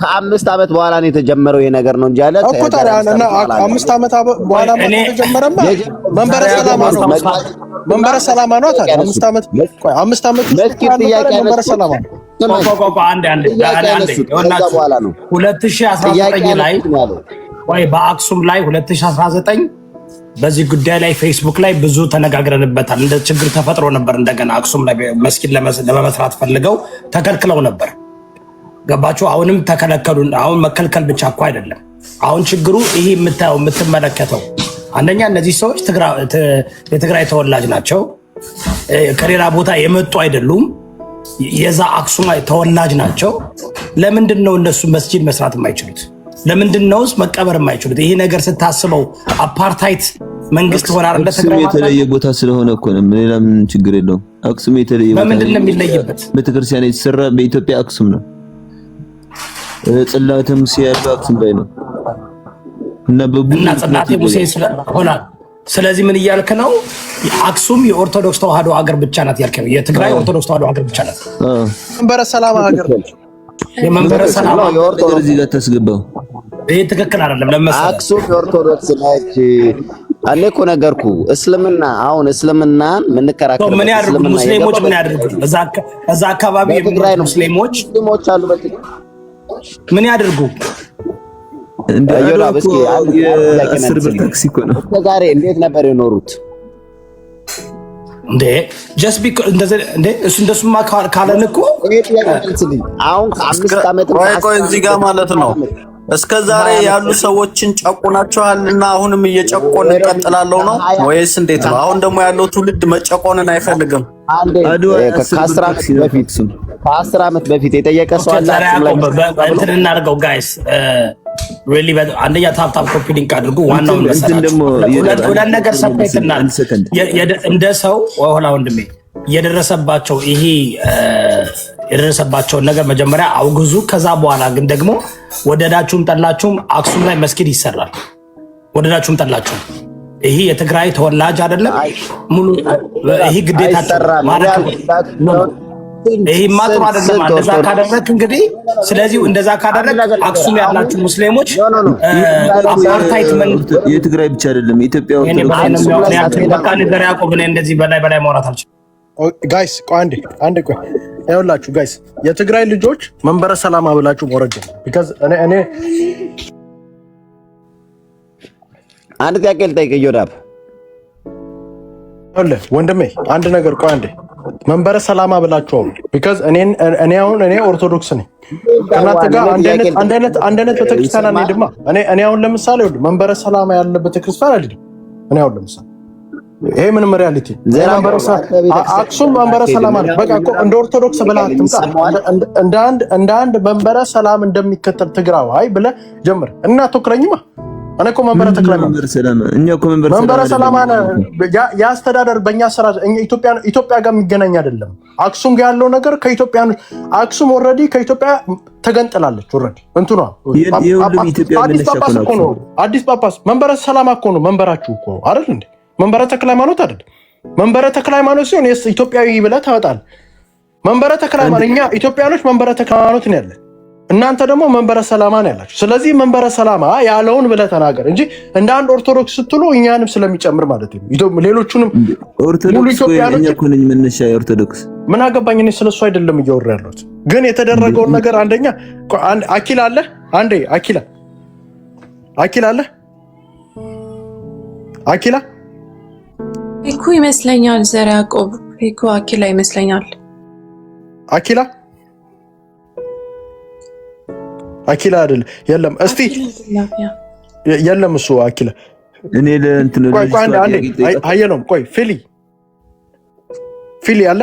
ከ5 ዓመት በኋላ ነው የተጀመረው ይሄ ነገር ነው እንጂ ያለ እኮ ታዲያ እና 5 ዓመት በኋላ ተጀመረማ መንበረ ሰላማ ነው ታዲያ 5 ዓመት ቆይ 5 ዓመት መንበረ ሰላማ ነው። አንዴ 2019 ላይ ወይ በአክሱም ላይ 2019 በዚህ ጉዳይ ላይ ፌስቡክ ላይ ብዙ ተነጋግረንበታል። እንደ ችግር ተፈጥሮ ነበር። እንደገና አክሱም ላይ መስጊድ ለመስራት ፈልገው ተከልክለው ነበር። ገባችሁ? አሁንም ተከለከሉ። አሁን መከልከል ብቻ እኮ አይደለም። አሁን ችግሩ ይሄ የምትመለከተው አንደኛ እነዚህ ሰዎች የትግራይ ተወላጅ ናቸው። ከሌላ ቦታ የመጡ አይደሉም። የዛ አክሱም ተወላጅ ናቸው። ለምንድን ነው እነሱ መስጂድ መስራት የማይችሉት? ለምንድን ነውስ መቀበር የማይችሉት? ይሄ ነገር ስታስበው አፓርታይድ መንግስት ሆነ አይደለ? አክሱም የተለየ ቦታ ስለሆነ እኮ ነው። ሌላ ምን ችግር የለውም። አክሱም የተለየ ቦታ በምንድን ነው የሚለይበት? ቤተክርስቲያን የተሰራ በኢትዮጵያ አክሱም ነው። ጽላተም ሲያባ አክሱም ላይ ነው እና ጽላቴ ሙሴ ሆናል። ስለዚህ ምን እያልክ ነው? አክሱም የኦርቶዶክስ ተዋህዶ ሀገር ብቻ ናት ያልከው። የትግራይ ኦርቶዶክስ ተዋህዶ ሀገር ብቻ ናት። መንበረ ሰላማ ሀገር የመንበረ ሰላማ የኦርቶዶክስ እዚህ ጋር ተስገባው። ይሄ ትክክል አይደለም። ለምሳሌ አክሱም የኦርቶዶክስ ነች። እኔ እኮ ነገርኩ። እስልምና አሁን እስልምናን ምንከራከር ምን ያድርጉ? ሙስሊሞች ምን ያድርጉ? እዛ አካባቢ የሚኖሩ ሙስሊሞች አሉ። ምን ያድርጉ? እንደው እስኪ 10 ብር ታክሲ እኮ ነው። ዛሬ እንዴት ነበር የኖሩት እንዴ? ጀስት ቢኮዝ እንደ እሱ እንደሱማ ካለን እኮ አሁን ከ5 ዓመት ቆይ እዚህ ጋር ማለት ነው እስከ ዛሬ ያሉ ሰዎችን ጨቁናቸዋልና አሁንም እየጨቆን እንቀጥላለው ነው ወይስ እንዴት ነው? አሁን ደግሞ ያለው ትውልድ መጨቆንን አይፈልግም። ከ10 ዓመት በፊት የጠየቀ ሰው አለ። እንትን እናድርገው ጋይስ። ሪሊ አንደኛ ታፕ ኮፒ ሊንክ አድርጉ። ዋናው ሁለት ነገር ሰፕሬትና እንደ ሰው ወላ ወንድሜ የደረሰባቸው ይሄ የደረሰባቸውን ነገር መጀመሪያ አውግዙ። ከዛ በኋላ ግን ደግሞ ወደዳችሁም ጠላችሁም አክሱም ላይ መስጊድ ይሰራል። ወደዳችሁም ጠላችሁም ይሄ የትግራይ ተወላጅ አይደለም ሙሉ ይሄ ግዴታ ማለት ነው። ይሄ ማጥሩ አይደለም። እንደዛ ካደረክ እንግዲህ ስለዚህ እንደዛ ካደረክ አክሱም ያላችሁ ሙስሊሞች አፓርታይድ የትግራይ ብቻ አይደለም የኢትዮጵያ ኦርቶዶክስ በቃ ነገር ያቆብ ነው። እንደዚህ በላይ ማውራት አልችልም። ጋይስ ቆይ አንዴ ቆይ ይኸውላችሁ ጋይስ የትግራይ ልጆች መንበረ ሰላማ ብላችሁ ወረደ because እኔ አንድ ጥያቄ ልጠይቅህ ዮዳብ ወንድሜ አንድ ነገር ቆይ አንዴ መንበረ ሰላማ ብላችሁ because እኔ ኦርቶዶክስ ነኝ ከናንተ ጋር አንድ አይነት ቤተክርስቲያን አንሄድማ እኔ አሁን ለምሳሌ መንበረ ሰላማ ያለ ቤተክርስቲያን አይደለም እኔ አሁን ለምሳሌ ይሄ ምንም ሪያሊቲ አክሱም መንበረ ሰላም ነው። በቃ እንደ ኦርቶዶክስ ብለህ እንደ አንድ መንበረ ሰላም እንደሚከተል ትግራዋይ ብለህ ጀምር እና ተክለኝማ እኔ እኮ መንበረ መንበረ ሰላም ያስተዳደር በእኛ ስራ ኢትዮጵያ ጋር የሚገናኝ አይደለም። አክሱም ጋር ያለው ነገር ከኢትዮጵያኖች አክሱም ኦልሬዲ ከኢትዮጵያ ተገንጥላለች። ኦልሬዲ እንትኗ አዲስ ጳጳስ መንበረ ሰላም እኮ ነው መንበራችሁ እኮ አይደል እንዴ? መንበረ ተክለ ሃይማኖት አይደል? መንበረ ተክለ ሃይማኖት ሲሆን ኢትዮጵያዊ ብለህ ታወጣለህ። መንበረ ተክለ ሃይማኖት እኛ ኢትዮጵያኖች መንበረ ተክለ ሃይማኖት ነው ያለን፣ እናንተ ደግሞ መንበረ ሰላማ ነው ያላችሁ። ስለዚህ መንበረ ሰላማ ያለውን ብለህ ተናገር እንጂ እንደ አንድ ኦርቶዶክስ ስትሉ እኛንም ስለሚጨምር ማለት ነው። ሌሎቹንም ኦርቶዶክስ እኛ እኮ ነኝ መነሻ ኦርቶዶክስ ምን አገባኝ እኔ ስለሱ አይደለም እያወራ ያለሁት። ግን የተደረገውን ነገር አንደኛ አኪላ አለ አንዴ አኪላ አለ አኪላ እኮ ይመስለኛል ዘር ያዕቆብ እኮ አኪላ ይመስለኛል። አኪላ አይደል? የለም እስቲ የለም እሱ አኪላ እኔ ለእንትን አየነውም። ቆይ ፊሊ አለ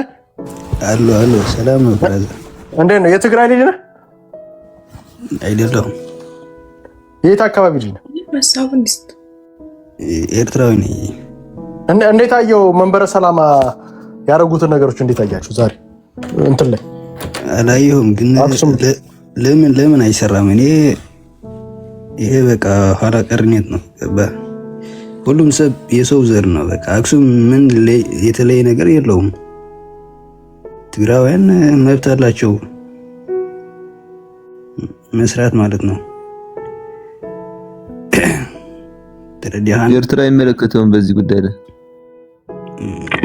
አሎ ሰላም ነው ብራዘር። እንዴት ነው? የትግራይ ልጅ ነህ? አይደለም። የት አካባቢ ልጅ ነህ? ኤርትራዊ ነኝ። እንዴት አየው መንበረ ሰላማ ያደረጉትን ነገሮች እንዴት አያችሁ? ዛሬ እንትን ላይ አላየሁም፣ ግን ለምን አይሰራም? እኔ ይሄ በቃ ኋላ ቀርነት ነው። ገባ? ሁሉም ሰብ የሰው ዘር ነው። በቃ አክሱም ምን የተለየ ነገር የለውም። ትግራውያን መብት አላቸው። መስራት ማለት ነው። ተረዲያን ኤርትራ አይመለከተውም በዚህ ጉዳይ ላይ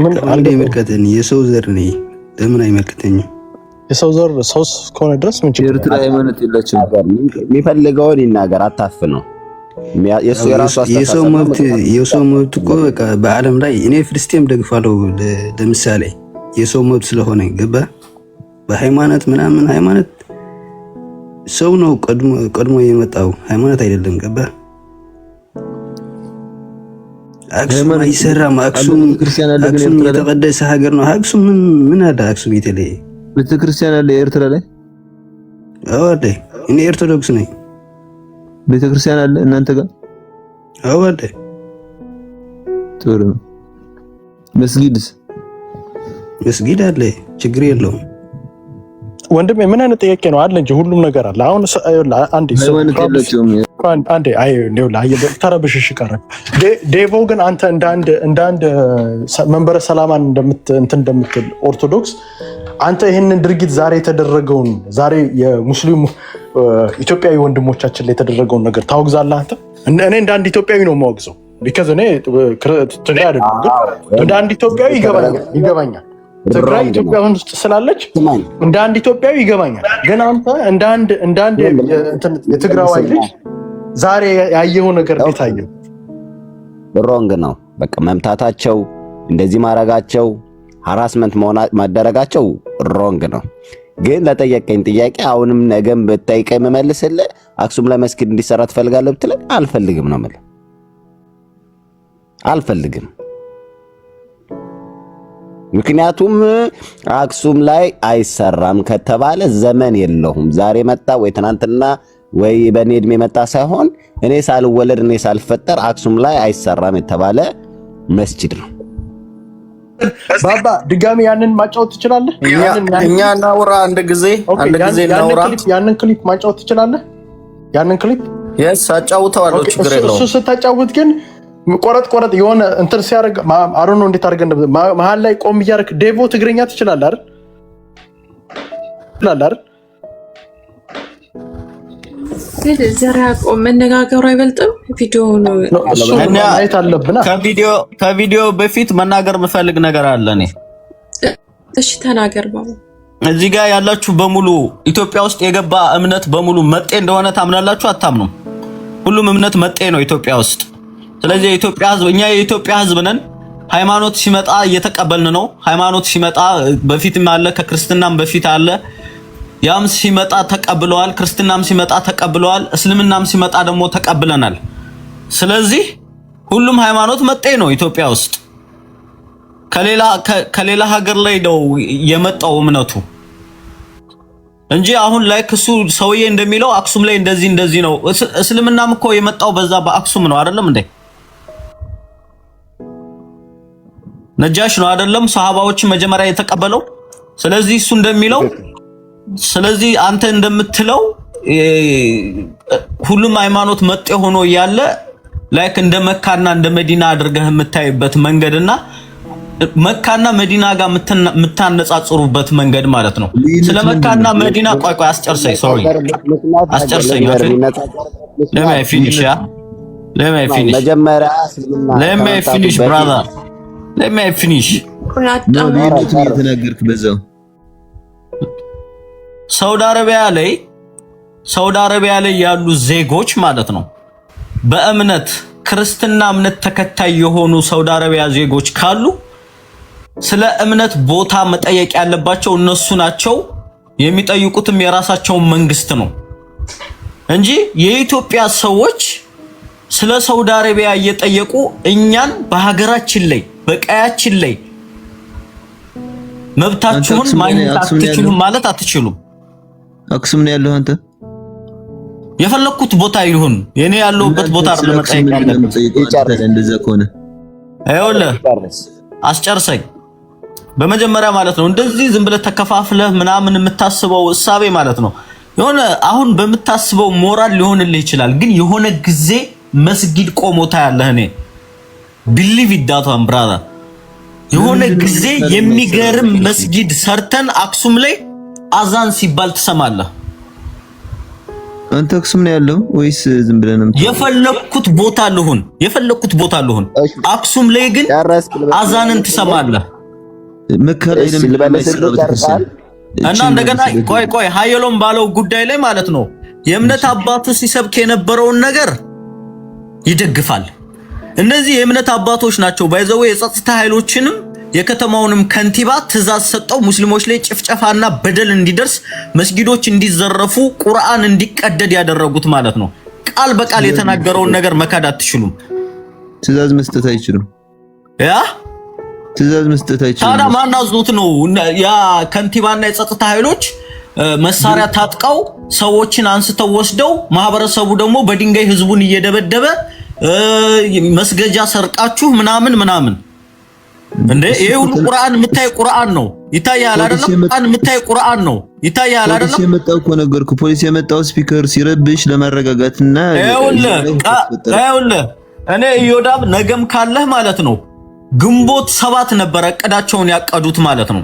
ምን አንዴ ይመለከተኝ የሰው ዘር ነኝ ለምን አይመለከተኝም? የሰው ዘር ሰውስ ከሆነ ድረስ ምን ችግር ኤርትራ ሃይማኖት የላቸውም። የሚፈልገውን ይናገር አታፍነው። የሰው መብት እኮ በቃ በዓለም ላይ እኔ ፍልስጤም ደግፋለሁ ለምሳሌ የሰው መብት ስለሆነ ገባ። በሃይማኖት ምናምን ሃይማኖት ሰው ነው ቀድሞ የመጣው ሃይማኖት አይደለም ገባ። አክሱም አይሰራም። አክሱም የተቀደሰ ሀገር ነው። አክሱም ምን አለ? አክሱም የተለየ ቤተክርስቲያን አለ ኤርትራ ላይ? አዎ አለ። እኔ ኦርቶዶክስ ነኝ። ቤተክርስቲያን አለ እናንተ ጋር? አዎ አለ። ጥሩ ነው። መስጊድ አለ፣ ችግር የለውም። ወንድሜ ምን አይነት ጥያቄ ነው አለ እንጂ ሁሉም ነገር አለ። አሁን አንዴ ተረብሽሽ ቀረ። ዴቮ ግን አንተ እንደ አንድ መንበረ ሰላማን እንደምትል ኦርቶዶክስ አንተ ይህንን ድርጊት ዛሬ የተደረገውን ዛሬ የሙስሊሙ ኢትዮጵያዊ ወንድሞቻችን ላይ የተደረገውን ነገር ታወግዛለህ አንተ? እኔ እንደ አንድ ኢትዮጵያዊ ነው የማወግዘው። ቢካዝ እኔ ትግራይ አይደለም፣ ግን እንደ አንድ ኢትዮጵያዊ ይገባኛል። ትግራይ ኢትዮጵያ ውስጥ ስላለች እንደ አንድ ኢትዮጵያዊ ይገባኛል። ግን አንተ እንደ አንድ የትግራዋይ ልጅ ዛሬ ያየው ነገር ታየው ሮንግ ነው። በቃ መምታታቸው፣ እንደዚህ ማረጋቸው፣ ሃራስመንት ማደረጋቸው ሮንግ ነው። ግን ለጠየቀኝ ጥያቄ አሁንም ነገም በጠይቀኝ መመልስልህ አክሱም ላይ መስጊድ እንዲሰራ ትፈልጋለህ ብትለኝ አልፈልግም ነው የምልህ። አልፈልግም። ምክንያቱም አክሱም ላይ አይሰራም ከተባለ ዘመን የለውም። ዛሬ መጣ ወይ ትናንትና ወይ በኔ እድሜ መጣ ሳይሆን እኔ ሳልወለድ እኔ ሳልፈጠር አክሱም ላይ አይሰራም የተባለ መስጂድ ነው። ባባ ድጋሚ ያንን ማጫወት ትችላለህ? እኛ እናውራ አንድ ጊዜ እናውራ። ያንን ክሊፕ ማጫወት ትችላለህ? ያንን ክሊፕ አጫውተዋለሁ፣ ችግር የለውም። እሱ ስታጫውት ግን ቆረጥ የሆነ እንትን ሲያደርግ አሮ ነው እንዴት አድርገን መሀል ላይ ቆም እያደረክ ዴቮ ትግርኛ ትችላለህ አይደል? ዘራ ቆም መነጋገሩ አይበልጥም? ቪዲዮ ነው ማየት አለብና ከቪዲዮ በፊት መናገር የምፈልግ ነገር አለ። እኔ እሺ ተናገር ባባ። እዚህ ጋር ያላችሁ በሙሉ ኢትዮጵያ ውስጥ የገባ እምነት በሙሉ መጤ እንደሆነ ታምናላችሁ? አታምኑም? ሁሉም እምነት መጤ ነው ኢትዮጵያ ውስጥ። ስለዚህ የኢትዮጵያ ሕዝብ እኛ የኢትዮጵያ ሕዝብ ነን። ሃይማኖት ሲመጣ እየተቀበልን ነው። ሃይማኖት ሲመጣ በፊትም አለ፣ ከክርስትናም በፊት አለ። ያም ሲመጣ ተቀብለዋል፣ ክርስትናም ሲመጣ ተቀብለዋል፣ እስልምናም ሲመጣ ደግሞ ተቀብለናል። ስለዚህ ሁሉም ሃይማኖት መጤ ነው ኢትዮጵያ ውስጥ። ከሌላ ሀገር ላይ ነው የመጣው እምነቱ እንጂ አሁን ላይ ክሱ ሰውዬ እንደሚለው አክሱም ላይ እንደዚህ ነው። እስልምናም እኮ የመጣው በዛ በአክሱም ነው አይደለም እንዴ? ነጃሽ ነው አይደለም? ሰሃባዎች መጀመሪያ የተቀበለው። ስለዚህ እሱ እንደሚለው ስለዚህ አንተ እንደምትለው ሁሉም ሃይማኖት መጤ ሆኖ ያለ ላይክ እንደ መካና እንደ መዲና አድርገህ የምታይበት መንገድና መካና መዲና ጋር የምታነጻጽሩበት መንገድ ማለት ነው። ስለ መካና መዲና ቆይ አስጨርሰኝ። ሶሪ አስጨርሰኝ። let me finish መጀመሪያ brother let me finish የተናገርክ በዛው ሳውዲ አረቢያ ላይ ያሉ ዜጎች ማለት ነው በእምነት ክርስትና እምነት ተከታይ የሆኑ ሳውዲ አረቢያ ዜጎች ካሉ ስለ እምነት ቦታ መጠየቅ ያለባቸው እነሱ ናቸው። የሚጠይቁትም የራሳቸውን መንግስት ነው እንጂ የኢትዮጵያ ሰዎች ስለ ሳውዲ አረቢያ እየጠየቁ እኛን በሀገራችን ላይ በቀያችን ላይ መብታችሁን ማግኘት አትችሉም ማለት አትችሉም። አክሱም ነው ያለው አንተ የፈለኩት ቦታ ይሁን የኔ ያለውበት ቦታ አይደለም መጠየቅ ያለብኝ። እንደዛ ከሆነ አይወለ አስጨርሰኝ በመጀመሪያ ማለት ነው። እንደዚህ ዝም ብለህ ተከፋፍለህ ምናምን የምታስበው እሳቤ ማለት ነው የሆነ አሁን በምታስበው ሞራል ሊሆንልህ ይችላል፣ ግን የሆነ ጊዜ መስጊድ ቆሞታ ያለህ እኔ believe it that one brother የሆነ ጊዜ የሚገርም መስጊድ ሰርተን አክሱም ላይ አዛን ሲባል ትሰማለህ። አንተ አክሱም ነው ያለው ወይስ ዝም ብለህ ነው? የፈለኩት ቦታ ልሁን አክሱም ላይ ግን አዛንን ትሰማለህ። መካ ላይ እና እንደገና ቆይ ሀየሎም ባለው ጉዳይ ላይ ማለት ነው የእምነት አባቱ ሲሰብክ የነበረውን ነገር ይደግፋል። እነዚህ የእምነት አባቶች ናቸው ባይዘው የጸጥታ ኃይሎችንም የከተማውንም ከንቲባ ትእዛዝ ሰጠው ሙስሊሞች ላይ ጭፍጨፋና በደል እንዲደርስ መስጊዶች እንዲዘረፉ ቁርአን እንዲቀደድ ያደረጉት ማለት ነው። ቃል በቃል የተናገረውን ነገር መካድ አትችሉም። ትእዛዝ መስጠት አይችሉም። ትእዛዝ መስጠት አይችሉም። ታዲያ ማን አዞት ነው ያ ከንቲባና የጸጥታ ኃይሎች መሳሪያ ታጥቀው ሰዎችን አንስተው ወስደው ማህበረሰቡ ደግሞ በድንጋይ ህዝቡን እየደበደበ መስገጃ ሰርቃችሁ ምናምን እንዴ? ይሄ ሁሉ ቁርአን የምታይ ቁርአን ነው ይታያል አይደለም? ቁርአን የምታይ ቁርአን ነው ይታያል አይደለም? ፖሊስ የመጣው እኮ ነገርኩ። ፖሊስ የመጣው ስፒከር ሲረብሽ ለማረጋጋትና ይኸውልህ እኔ ኢዮዳብ ነገም ካለህ ማለት ነው ግንቦት 7 ነበር እቅዳቸውን ያቀዱት ማለት ነው።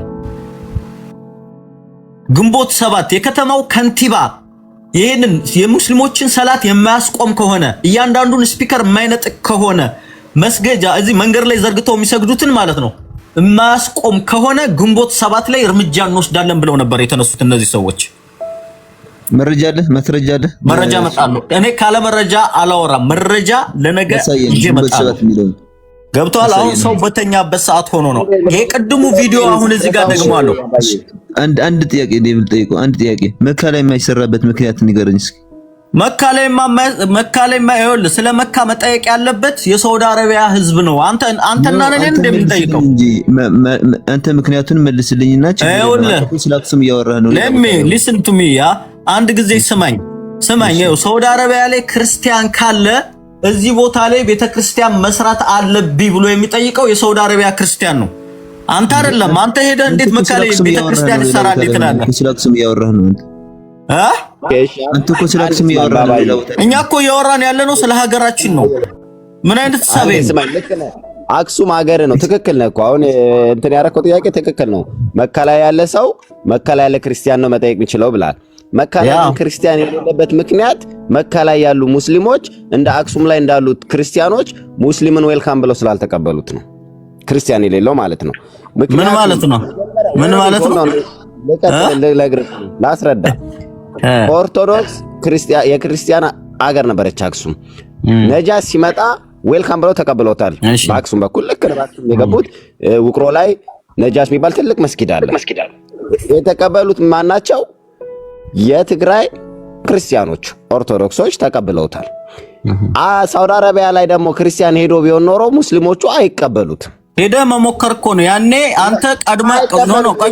ግንቦት 7 የከተማው ከንቲባ ይሄንን የሙስሊሞችን ሰላት የማያስቆም ከሆነ እያንዳንዱን ስፒከር የማይነጥቅ ከሆነ መስገጃ እዚህ መንገድ ላይ ዘርግተው የሚሰግዱትን ማለት ነው የማያስቆም ከሆነ ግንቦት 7 ላይ እርምጃ እንወስዳለን ብለው ነበር የተነሱት እነዚህ ሰዎች። መረጃ አለ? መረጃ መጣሉ። እኔ ካለ መረጃ አላወራም። መረጃ ለነገ ይዤ እመጣለሁ። ገብቷል? አሁን ሰው በተኛበት ሰዓት ሆኖ ነው ይሄ ቅድሙ ቪዲዮ። አሁን እዚህ ጋር ደግሞአለሁ። አንድ ጥያቄ ዴቪል ጠይቆ አንድ ጥያቄ መካ ላይ የማይሰራበት ምክንያት ንገረኝ እስኪ። መካ ላይ ይኸውልህ ስለ መካ መጠየቅ ያለበት የሳውዲ አረቢያ ህዝብ ነው። አንተና እኔ እንደምንጠይቀው አንተ ምክንያቱን መልስልኝና ስለ አክሱም እያወራህ ነው። listen to me አንድ ጊዜ ስማኝ። ይኸው ሳውዲ አረቢያ ላይ ክርስቲያን ካለ እዚህ ቦታ ላይ ቤተክርስቲያን መስራት አለብኝ ብሎ የሚጠይቀው የሳውዲ አረቢያ ክርስቲያን ነው። አንተ አይደለም። አንተ ሄደህ እንዴት መካ ላይ ቤተክርስቲያን ይሰራል ትላለህ? ስለ አክሱም እያወራህ ነው አንተ እኮ ስለ አክሱም እያወራህ ነው። እኛ እኮ እያወራን ያለነው ስለ ሀገራችን ነው። ምን አይነት ሐሳብ ነው? አክሱም ሀገር ነው። ትክክል ነህ እኮ አሁን እንትን ያደረከው ጥያቄ ትክክል ነው። መካ ላይ ያለ ሰው መካ ላይ ያለ ክርስቲያን ነው መጠየቅ የሚችለው ብላል። መካ ላይ ክርስቲያን የሌለበት ምክንያት መካ ላይ ያሉ ሙስሊሞች እንደ አክሱም ላይ እንዳሉት ክርስቲያኖች ሙስሊምን ዌልካም ብለው ስላልተቀበሉት ነው ክርስቲያን የሌለው ማለት ነው። ምን ማለት ነው? ላስረዳ። ኦርቶዶክስ የክርስቲያን አገር ነበረች አክሱም። ነጃሽ ሲመጣ ዌልካም ብለው ተቀብለውታል በአክሱም በኩል። ልክ ነው። በአክሱም የገቡት ውቅሮ ላይ ነጃሽ የሚባል ትልቅ መስጊድ አለ። የተቀበሉት ማናቸው? የትግራይ ክርስቲያኖች ኦርቶዶክሶች ተቀብለውታል። ሳውዲ አረቢያ ላይ ደግሞ ክርስቲያን ሄዶ ቢሆን ኖሮ ሙስሊሞቹ አይቀበሉት። ሄደ መሞከር እኮ ነው ያኔ። አንተ ቀድማ ነው ቆይ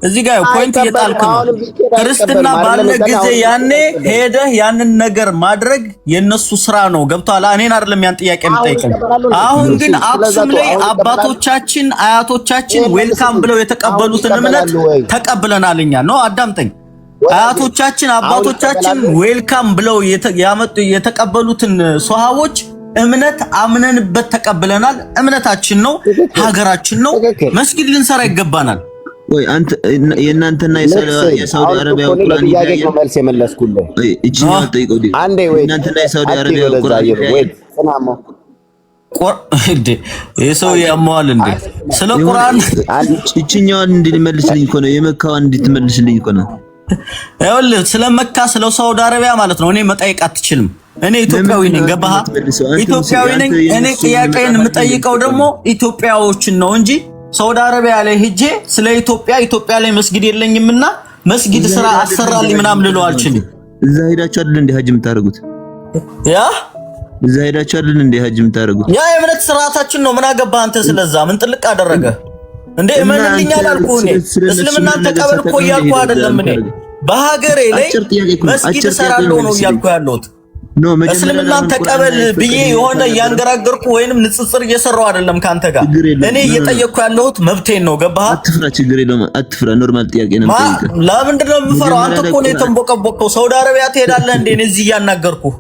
እዚህ ጋር ፖይንት እየጣልክ ነው። ክርስትና ባለ ጊዜ ያኔ ሄደህ ያንን ነገር ማድረግ የነሱ ስራ ነው። ገብቷል? እኔን አይደለም ያን ጥያቄ የምጠይቀኝ። አሁን ግን አክሱም ላይ አባቶቻችን አያቶቻችን ዌልካም ብለው የተቀበሉትን እምነት ተቀብለናል እኛ ነው። አዳምጠኝ። አያቶቻችን አባቶቻችን ዌልካም ብለው የተቀበሉትን ሷሃቦች እምነት አምነንበት ተቀብለናል። እምነታችን ነው፣ ሀገራችን ነው። መስጊድ ልንሰራ ይገባናል። ወይ አንተ የእናንተና የሳውዲ አረቢያ ቁርአን ይያየ መልስ የመለስኩልህ እቺ ነው ጠይቀው ዲ እናንተና የሳውዲ አረቢያ ቁርአን ይያየ የሰው ያሟል እንዴ? ስለ ቁርአን እቺኛዋን እንድልመልስልኝ እኮ ነው የመካዋን እንድትመልስልኝ እኮ ነው። ይኸውልህ ስለ መካ ስለ ሳውዲ አረቢያ ማለት ነው እኔ መጠየቅ አትችልም። እኔ ኢትዮጵያዊ ነኝ። ገባህ? ኢትዮጵያዊ ነኝ። እኔ ጥያቄን የምጠይቀው ደግሞ ኢትዮጵያዎችን ነው እንጂ ሳውዲ አረቢያ ላይ ሄጄ ስለ ኢትዮጵያ ላይ መስጊድ የለኝምና መስጊድ ስራ አሰራልኝ ምናምን ልለው አልችልም። እዛ ሄዳችሁ አይደል እንደ ሀጅ የምታደርጉት? እዛ ሄዳችሁ አይደል እንደ ሀጅ የምታደርጉት? ያ የእምነት ስርዓታችን ነው። ምን አገባህ አንተ ስለዛ? ምን ጥልቅ አደረገ እንዴ? እመንልኝ አላልኩህ እኔ? እስልምናን ተቀበል እኮ እያልኩህ አይደለም እኔ። በሀገሬ ላይ መስጊድ እሰራለሁ ነው እያልኩህ ያለሁት። እስልምናን ተቀበል ብዬ የሆነ ያንገራገርኩ ወይንም ንጽጽር እየሰራው አይደለም ካንተ ጋር። እኔ እየጠየቅኩ ያለሁት መብቴን ነው። ገባህ? አትፍራ፣ ችግር የለውም አትፍራ። ኖርማል ጥያቄ ነው የምጠይቅህ። ለምንድን ነው የምፈራው? አንተ እኮ ነው የተንቦቀቦቀው። ሳውዲ አረቢያ ትሄዳለህ እንዴ? እኔ እዚህ እያናገርኩህ